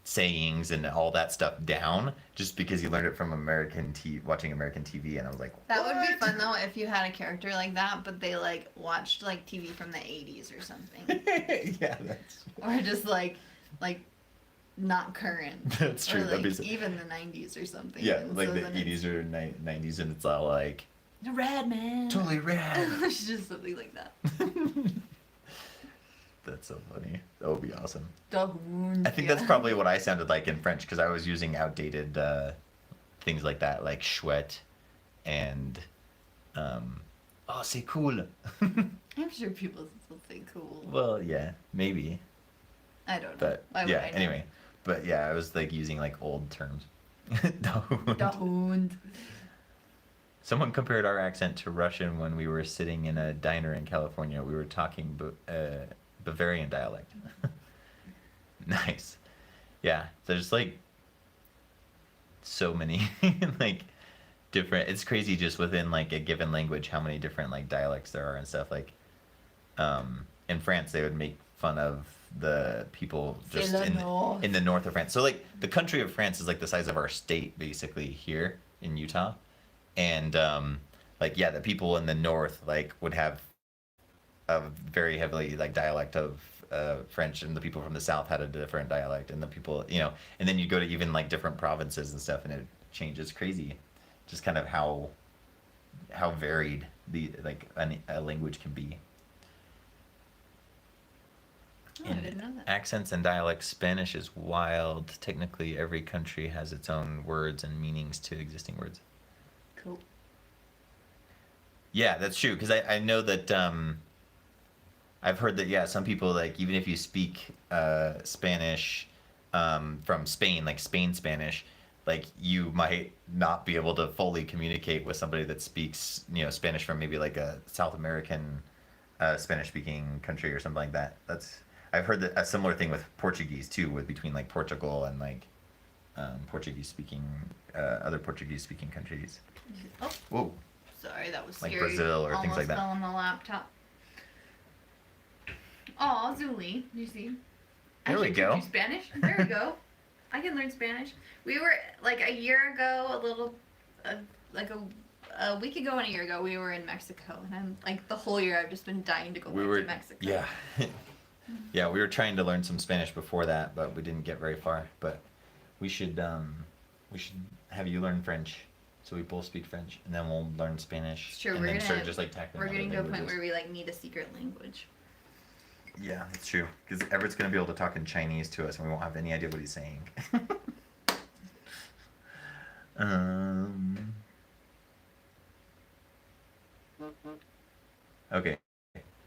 sayings and all that stuff down, just because he learned it from watching American TV, and I was like, That would be "What?" fun though if you had a character like that, but they like watched like TV from the 80s or something. Yeah, that's Or just like not current. that's true. Or That'd like be even the 90s or something. yeah, And like so the then 80s or 90s, and it's all like it's rad, man. totally rad. It's just something like that. That's so funny. That would be awesome. The Hund, I think yeah. that's probably what I sounded like in French, because I was using outdated things like that, like chouette and oh, c'est cool. I'm sure people still think cool. Well, yeah, maybe. I don't know. But Why would yeah, I know? anyway. But yeah, I was like using like old terms. The The Hund. Someone compared our accent to Russian when we were sitting in a diner in California. We were talking Bavarian dialect. Nice. Yeah, there's like so many like different. It's crazy just within like a given language how many different like dialects there are and stuff. Like in France, they would make fun of the people just C'est le Nord. in the north of France. So like the country of France is like the size of our state basically here in Utah, and like yeah, the people in the north like would have a very heavily like dialect of French, and the people from the south had a different dialect, and the people, and then you go to even like different provinces and stuff, and it changes. Crazy, just kind of how varied the like a language can be. Oh, I In didn't know that. accents and dialects, Spanish is wild. Technically, every country has its own words and meanings to existing words. Cool. Yeah, that's true. Because I know that I've heard that, yeah, some people, like, even if you speak Spanish from Spain, like Spain Spanish, like, you might not be able to fully communicate with somebody that speaks, Spanish from maybe like a South American Spanish speaking country or something like that. I've heard that a similar thing with Portuguese too, with between like Portugal and like Portuguese speaking other Portuguese speaking countries. Oh, Whoa. sorry, that was Like scary. Brazil or things like that. Almost fell on the laptop. Oh, Zuli, you see? There I we can go. teach you Spanish. There we go. I can learn Spanish. We were like a year ago, a week ago and a year ago, we were in Mexico, and I'm like the whole year I've just been dying to go back to Mexico. Yeah. Yeah, we were trying to learn some Spanish before that, but we didn't get very far. But we should have you learn French, so we both speak French, and then we'll learn Spanish. Sure, and we're then gonna start just like tackling We're other getting to a point languages. where we like need a secret language. Yeah, that's true. Because Everett's gonna be able to talk in Chinese to us, and we won't have any idea what he's saying. um. Okay.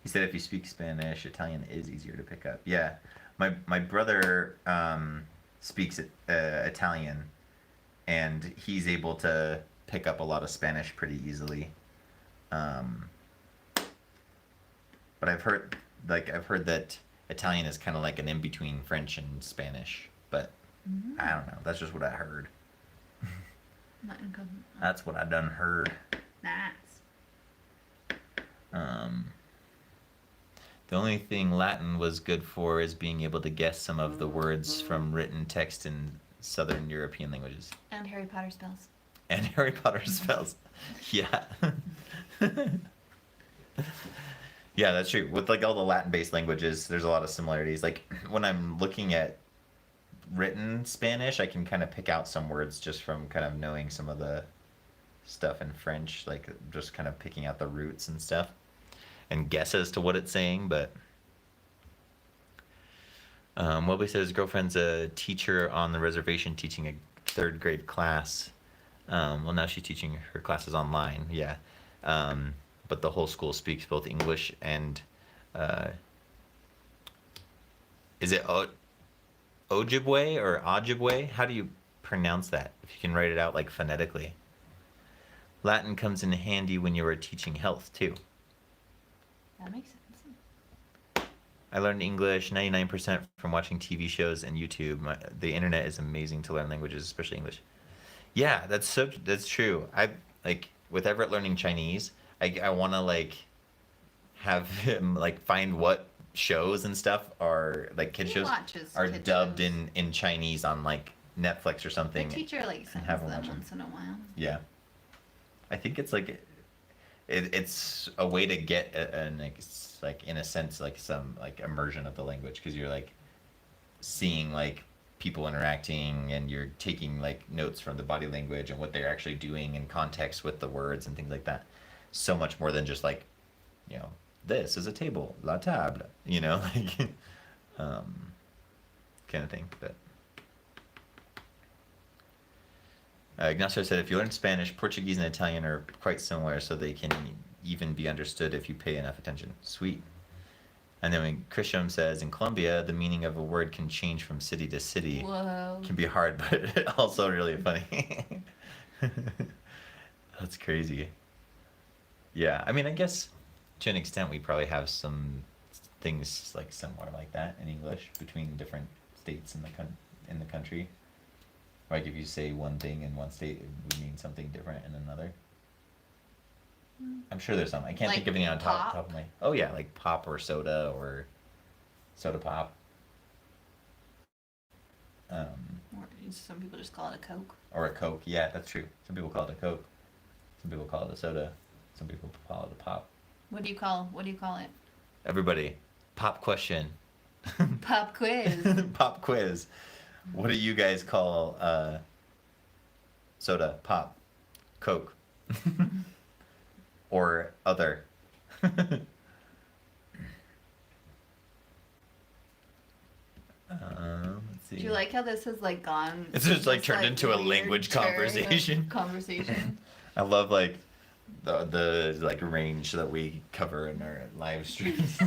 He said if you speak Spanish, Italian is easier to pick up. Yeah, my brother speaks Italian, and he's able to pick up a lot of Spanish pretty easily. But I've heard that Italian is kind of like an in between French and Spanish. But I don't know. That's just what I heard. That's what I done heard. Nice. The only thing Latin was good for is being able to guess some of the words from written text in Southern European languages. And Harry Potter spells. And Harry Potter spells. Yeah. Yeah, that's true. With like all the Latin-based languages, there's a lot of similarities. Like when I'm looking at written Spanish, I can kind of pick out some words just from kind of knowing some of the stuff in French, like just kind of picking out the roots and stuff and guess as to what it's saying. But Welby says his girlfriend's a teacher on the reservation teaching a third grade class. Well, now she's teaching her classes online, yeah. But the whole school speaks both English and is it Ojibwe or Ojibwe? How do you pronounce that? If you can write it out like phonetically. Latin comes in handy when you are teaching health too. That makes sense. I learned English 99% from watching TV shows and YouTube. The internet is amazing to learn languages, especially English. Yeah, that's true. I like with Everett learning Chinese, I want to like have him like find what shows and stuff are like kid He shows watches are kid dubbed shows. in Chinese on like Netflix or The something teacher like and sends have him them watch them. once in a while. Yeah, I think it's like it's a way to get an like in a sense like some like immersion of the language because you're like seeing like people interacting and you're taking like notes from the body language and what they're actually doing in context with the words and things like that. So much more than just like, you know, this is a table, la table, you know, like um, kind of thing. But Ignacio said if you learn Spanish, Portuguese and Italian are quite similar, so they can even be understood if you pay enough attention. Sweet. And then when Christian says in Colombia, the meaning of a word can change from city to city. Whoa. Can be hard, but also really funny. That's crazy. Yeah, I mean, I guess to an extent we probably have some things like similar like that in English between different states in the country. Like if you say one thing in one state, it would mean something different in another. I'm sure there's some. I can't Like think of any on top pop? of my. Oh yeah, like pop or soda pop. Or some people just call it a Coke. Or a Coke. Yeah, that's true. Some people call it a Coke. Some people call it a soda. Some people call it a pop. What do you call it? Everybody, pop question. Pop quiz. Pop quiz. What do you guys call soda, pop, Coke, or other? Let's see. Do you like how this has like gone? It's just like turned into a weird language turn of conversation. Conversation. I love like the like range that we cover in our live streams.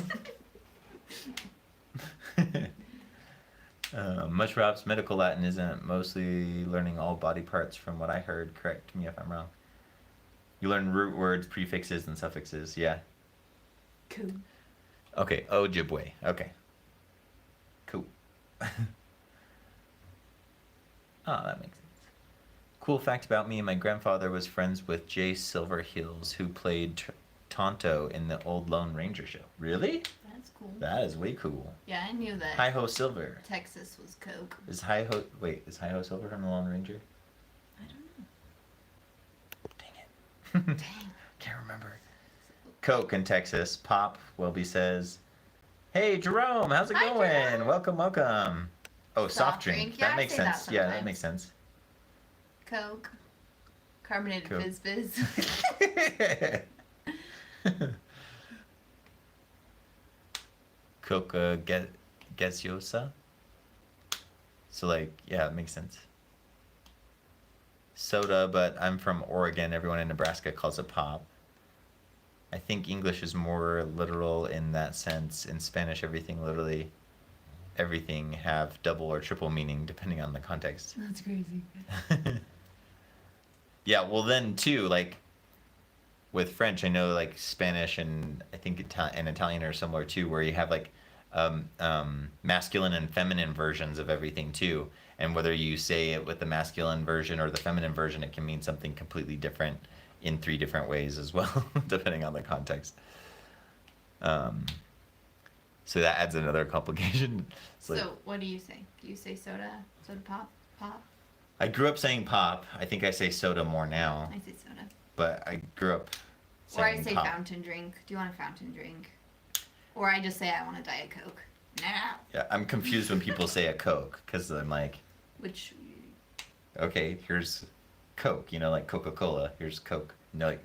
Much perhaps medical Latin isn't mostly learning all body parts from what I heard. Correct me if I'm wrong. You learn root words, prefixes, and suffixes. Yeah. Cool. Okay. Ojibwe. Okay. Cool. Oh, that makes sense. Cool fact about me, my grandfather was friends with Jay Silverheels, who played Tonto in the old Lone Ranger show. Really? That's cool. That is way cool. Yeah, I knew that. Hi-Ho Silver. Texas was Coke. Is Hi-Ho Silver from the Lone Ranger? I Dang it. don't know. Dang. Can't remember. Coke in Texas. Pop, Welby says, hey, Jerome, how's it Hi, going? Jerome. Welcome. Oh, soft drink. Yeah, That I makes say that sense. Yeah, that sometimes. makes sense. Coke. Carbonated Coke. fizz. Coca gaseosa. So like, yeah, it makes sense. Soda, but I'm from Oregon. Everyone in Nebraska calls it pop. I think English is more literal in that sense. In Spanish, everything have double or triple meaning depending on the context. That's crazy. Yeah, well then too, like with French, I know like Spanish and I think and Italian are similar too, where you have like masculine and feminine versions of everything too. And whether you say it with the masculine version or the feminine version, it can mean something completely different in 3 different ways as well, depending on the context. So that adds another complication. So what do you say? Do you say soda? Soda pop? Pop? I grew up saying pop. I think I say soda more now, I say soda. but I grew up Or saying I say pop. fountain drink. Do you want a fountain drink? Or I just say I want a Diet Coke. Nah. Yeah, I'm confused when people say a Coke because I'm like, Which, okay, here's Coke, you know, like Coca-Cola. Here's Coke. You know, like,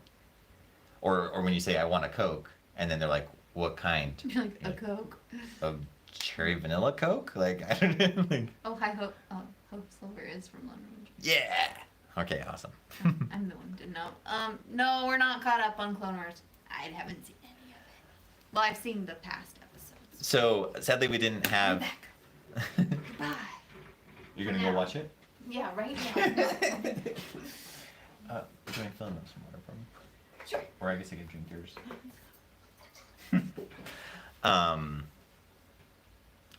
or when you say I want a Coke, and then they're like, what kind? you're like, a Like, Coke. of cherry vanilla Coke? Like I don't know. Like, Oh, hi, Hope. Oh, Hope Silver is from Lone Ranger. yeah. Okay, awesome. I'm the one who didn't know. No, we're not caught up on Clone Wars. I haven't seen any of it. Well, I've seen the past episodes. So sadly, we didn't I'm have. back. Bye. You're gonna go watch it? Yeah, right now. Would you mind filling up some water for me? Sure. Or I guess I could drink yours.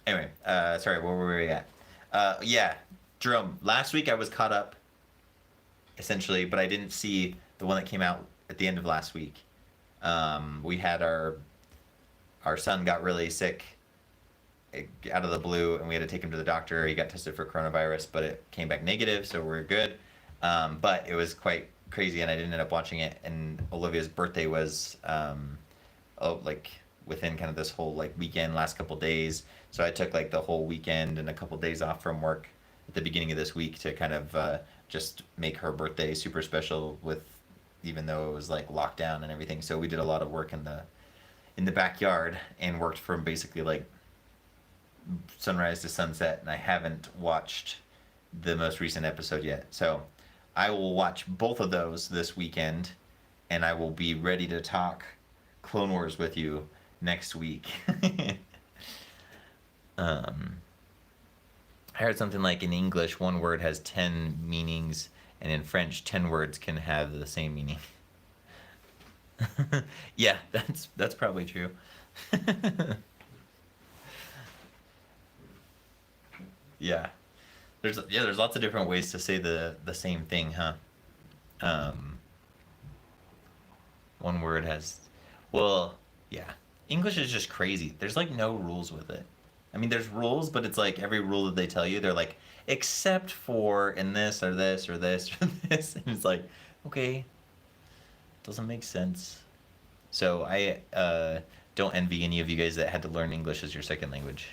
Anyway, sorry, where were we at? Yeah, Jerome. Last week I was caught up essentially, but I didn't see the one that came out at the end of last week. We had our son got really sick out of the blue, and we had to take him to the doctor. He got tested for coronavirus, but it came back negative, so we're good. But it was quite crazy, and I didn't end up watching it. And Olivia's birthday was like within kind of this whole like weekend, last couple days. So I took like the whole weekend and a couple days off from work at the beginning of this week to kind of just make her birthday super special with, even though it was like lockdown and everything. So we did a lot of work in the backyard and worked from basically like sunrise to sunset, and I haven't watched the most recent episode yet. So I will watch both of those this weekend, and I will be ready to talk Clone Wars with you next week. I heard something like in English, one word has 10 meanings, and in French, 10 words can have the same meaning. Yeah, that's probably true. Yeah. There's lots of different ways to say the same thing, huh? Um, one word has, well, yeah. English is just crazy. There's like no rules with it. I mean, there's rules, but it's like every rule that they tell you, they're like, except for in this or this or this or this, and it's like, okay, doesn't make sense. So I don't envy any of you guys that had to learn English as your second language.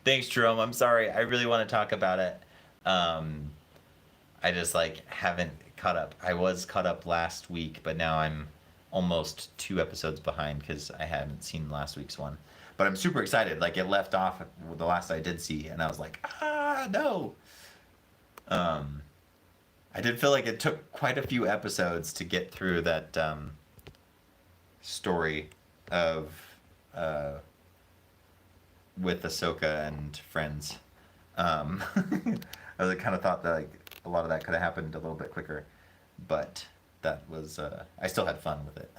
Thanks, Jerome. I'm sorry. I really want to talk about it. I just like haven't caught up. I was caught up last week, but now I'm almost 2 episodes behind because I hadn't seen last week's one. But I'm super excited. Like it left off with the last I did see, and I was like, no. I did feel like it took quite a few episodes to get through that story of with Ahsoka and friends. I kind of thought that like a lot of that could have happened a little bit quicker, but that was I still had fun with it.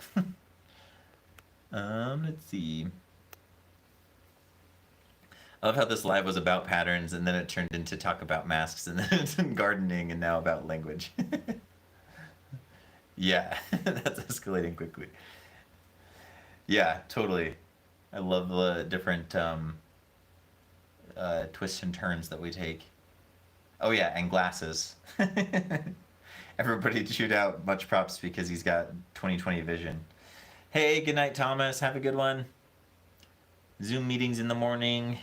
Let's see. I love how this live was about patterns, and then it turned into talk about masks, and then it's gardening, and now about language. Yeah, that's escalating quickly. Yeah, totally. I love the different twists and turns that we take. Oh yeah, and glasses. Everybody shoot out much props because he's got 20/20 vision. Hey, good night, Thomas. Have a good one. Zoom meetings in the morning.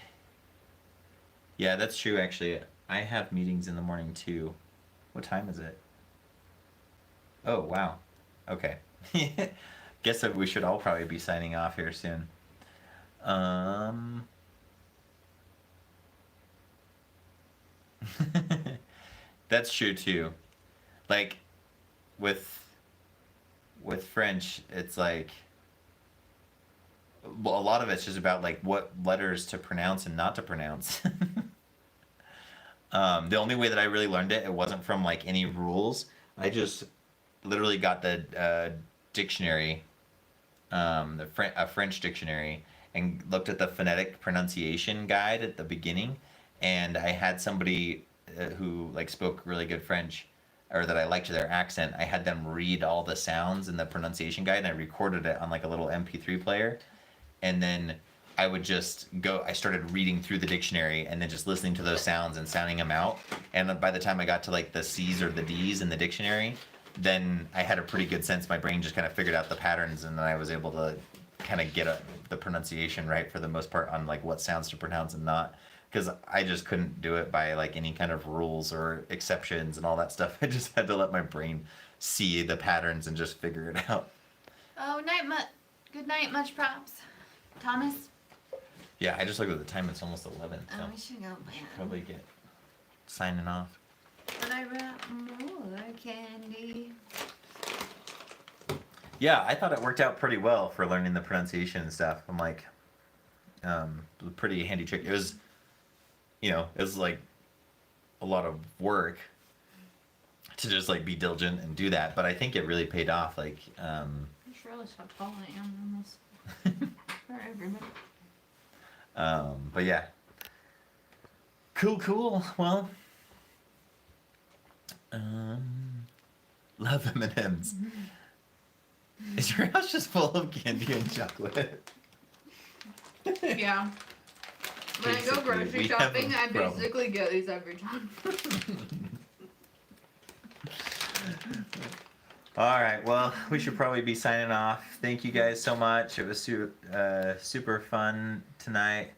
Yeah, that's true, actually. I have meetings in the morning, too. What time is it? Oh, wow. Okay. Guess that we should all probably be signing off here soon. That's true, too. Like, with French, it's like... Well, a lot of it's just about, like, what letters to pronounce and not to pronounce. The only way that I really learned it, it wasn't from like any rules. I just literally got the dictionary, a French dictionary, and looked at the phonetic pronunciation guide at the beginning. And I had somebody who like spoke really good French, or that I liked their accent. I had them read all the sounds in the pronunciation guide, and I recorded it on like a little MP3 player, and then I would just go, I started reading through the dictionary and then just listening to those sounds and sounding them out. And by the time I got to like the C's or the D's in the dictionary, then I had a pretty good sense. My brain just kind of figured out the patterns, and then I was able to kind of get the pronunciation right for the most part on like what sounds to pronounce and not. Because I just couldn't do it by like any kind of rules or exceptions and all that stuff. I just had to let my brain see the patterns and just figure it out. Oh, good night, much props. Thomas? Yeah, I just looked at the time. It's almost 11. So Oh, we should go. we should probably get signing off. But I want more candy. Yeah, I thought it worked out pretty well for learning the pronunciation and stuff. I'm like, it was a pretty handy trick. It was, it was like a lot of work to just like be diligent and do that. But I think it really paid off. Like, I just realized how tall I am on this. For everybody. But yeah. Cool. Well, love M&Ms. Is your house just full of candy and chocolate? Yeah. When I go Basically, grocery we have shopping, a I problem. basically get these every time. All right, well, we should probably be signing off. Thank you guys so much. It was super fun tonight.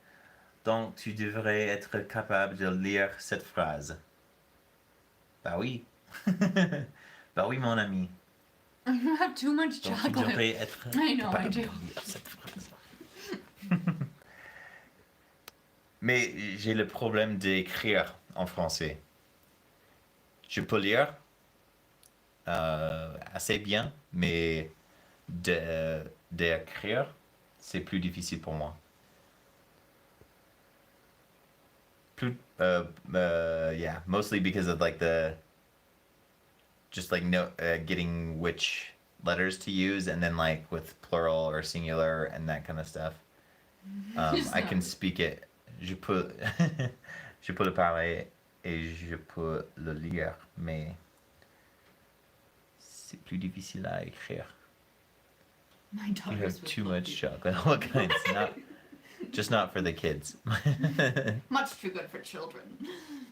Donc, tu devrais être capable de lire cette phrase. Bah oui. Bah oui, mon ami. You have too much Donc, tu chocolate. devrais être I know, I capable do. de lire cette phrase. Mais j'ai le problème d'écrire en français. Je peux lire assez bien, mais d'écrire, c'est plus difficile pour moi. Yeah, mostly because of like just like getting which letters to use, and then like with plural or singular and that kind of stuff. I can speak it. Je peux, je peux le parler et je peux le lire, mais c'est plus difficile à écrire. My You daughters have would too love much you. chocolate. What kinds? Not, just not for the kids. Much too good for children.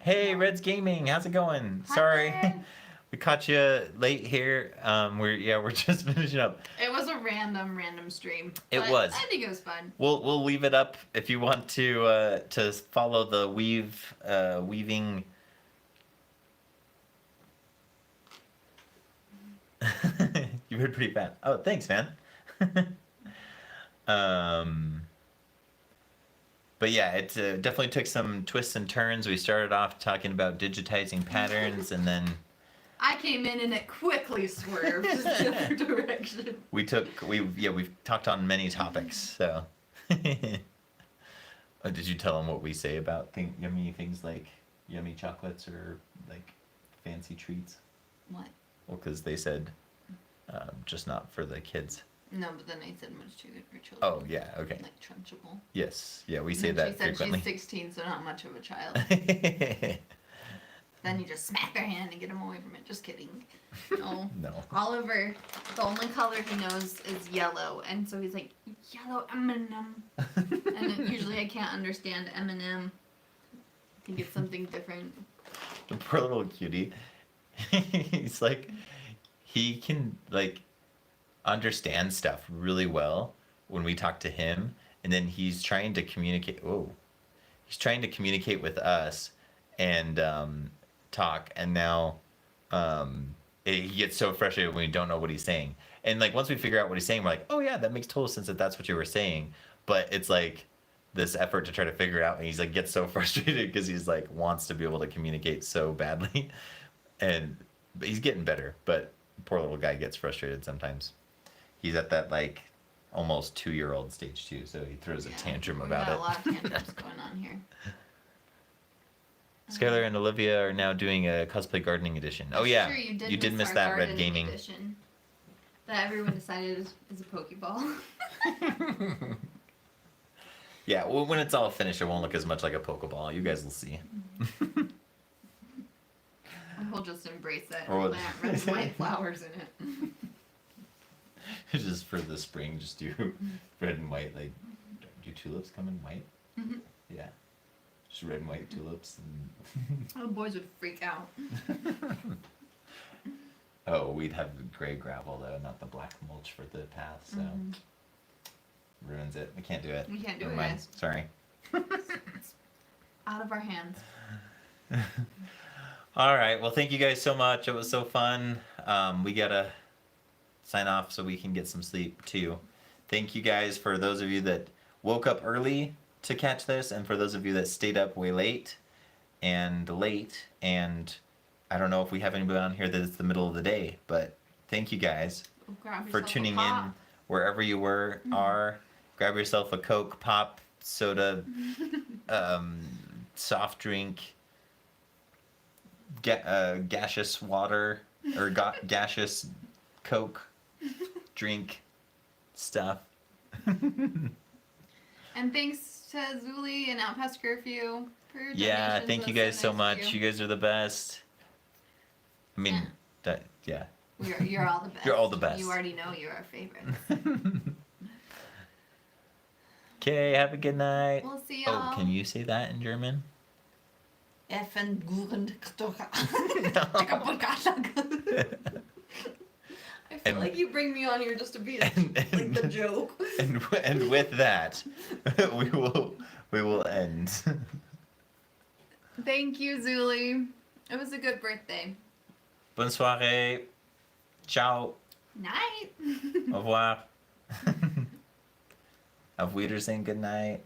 Hey, Reds Gaming, how's it going? Hi, Sorry, Red. we caught you late here. We're just finishing up. It was a random stream. It but was. I think it was fun. We'll leave it up if you want to follow the weaving. You heard pretty fast. Oh, thanks, man. But yeah, it definitely took some twists and turns. We started off talking about digitizing patterns, and then I came in and it quickly swerved the other direction. we've talked on many topics. So, oh, did you tell them what we say about yummy things like yummy chocolates or like fancy treats? What? Well, because they said just not for the kids. No, but then I said much too good for children. Oh yeah, okay. Like Trunchable. Yes, yeah, we And say then that she said frequently. she's 16, so not much of a child. Then you just smack their hand and get them away from it. Just kidding. No. No. Oliver, the only color he knows is yellow, and so he's like, yellow M&M. And then usually I can't understand M&M. I think it's something different. The poor little cutie. He's like, he can like understand stuff really well when we talk to him, and then he's trying to communicate. Oh, he's trying to communicate with us and talk, and now he gets so frustrated when we don't know what he's saying. And like once we figure out what he's saying, we're like, oh yeah, that makes total sense that that's what you were saying. But it's like this effort to try to figure it out, and he's like gets so frustrated because he's like wants to be able to communicate so badly, but he's getting better. But poor little guy gets frustrated sometimes. He's at that like almost 2-year-old stage too, so he throws a tantrum about We it. got a lot of tantrums going on here. Skylar and Olivia are now doing a cosplay gardening edition. Oh yeah, Sure, you did miss our that, Red gardening Gaming. edition that everyone decided is a Pokeball. Yeah, well, when it's all finished, it won't look as much like a Pokeball. You guys will see. We'll just embrace it. Or We'll what- plant red and white flowers in it. Just for the spring, just do red and white. Like, do tulips come in white? Mhm. Yeah, just red and white tulips. Oh, the boys would freak out. Oh, we'd have gray gravel though, not the black mulch for the path, so Mhm. ruins it. We can't do it. We can't do Never it, mind. guys. Sorry. It's out of our hands. All right. Well, thank you guys so much. It was so fun. We gotta sign off so we can get some sleep too. Thank you guys for those of you that woke up early to catch this, and for those of you that stayed up way late. And I don't know if we have anybody on here that it's the middle of the day, but thank you guys Go grab for yourself a tuning in pop. wherever you are. Grab yourself a Coke, pop, soda, soft drink, gaseous water, or gaseous Coke drink stuff. And thanks to Zuli and Out Past Curfew for your Yeah, donations. thank you That's guys so nice much. of You guys are the best. I mean, Yeah. yeah. You're all the best. You're all the best. You already know you're our favorite. Okay, have a good night. We'll see y'all. Oh, can you say that in German? Effen Gurend I feel And- like you bring me on here just to be like the joke. And with that, we will end. Thank you, Zuli. It was a good birthday. Bonne soirée. Ciao. Night. Au revoir. Auf Wiedersehen. Good night.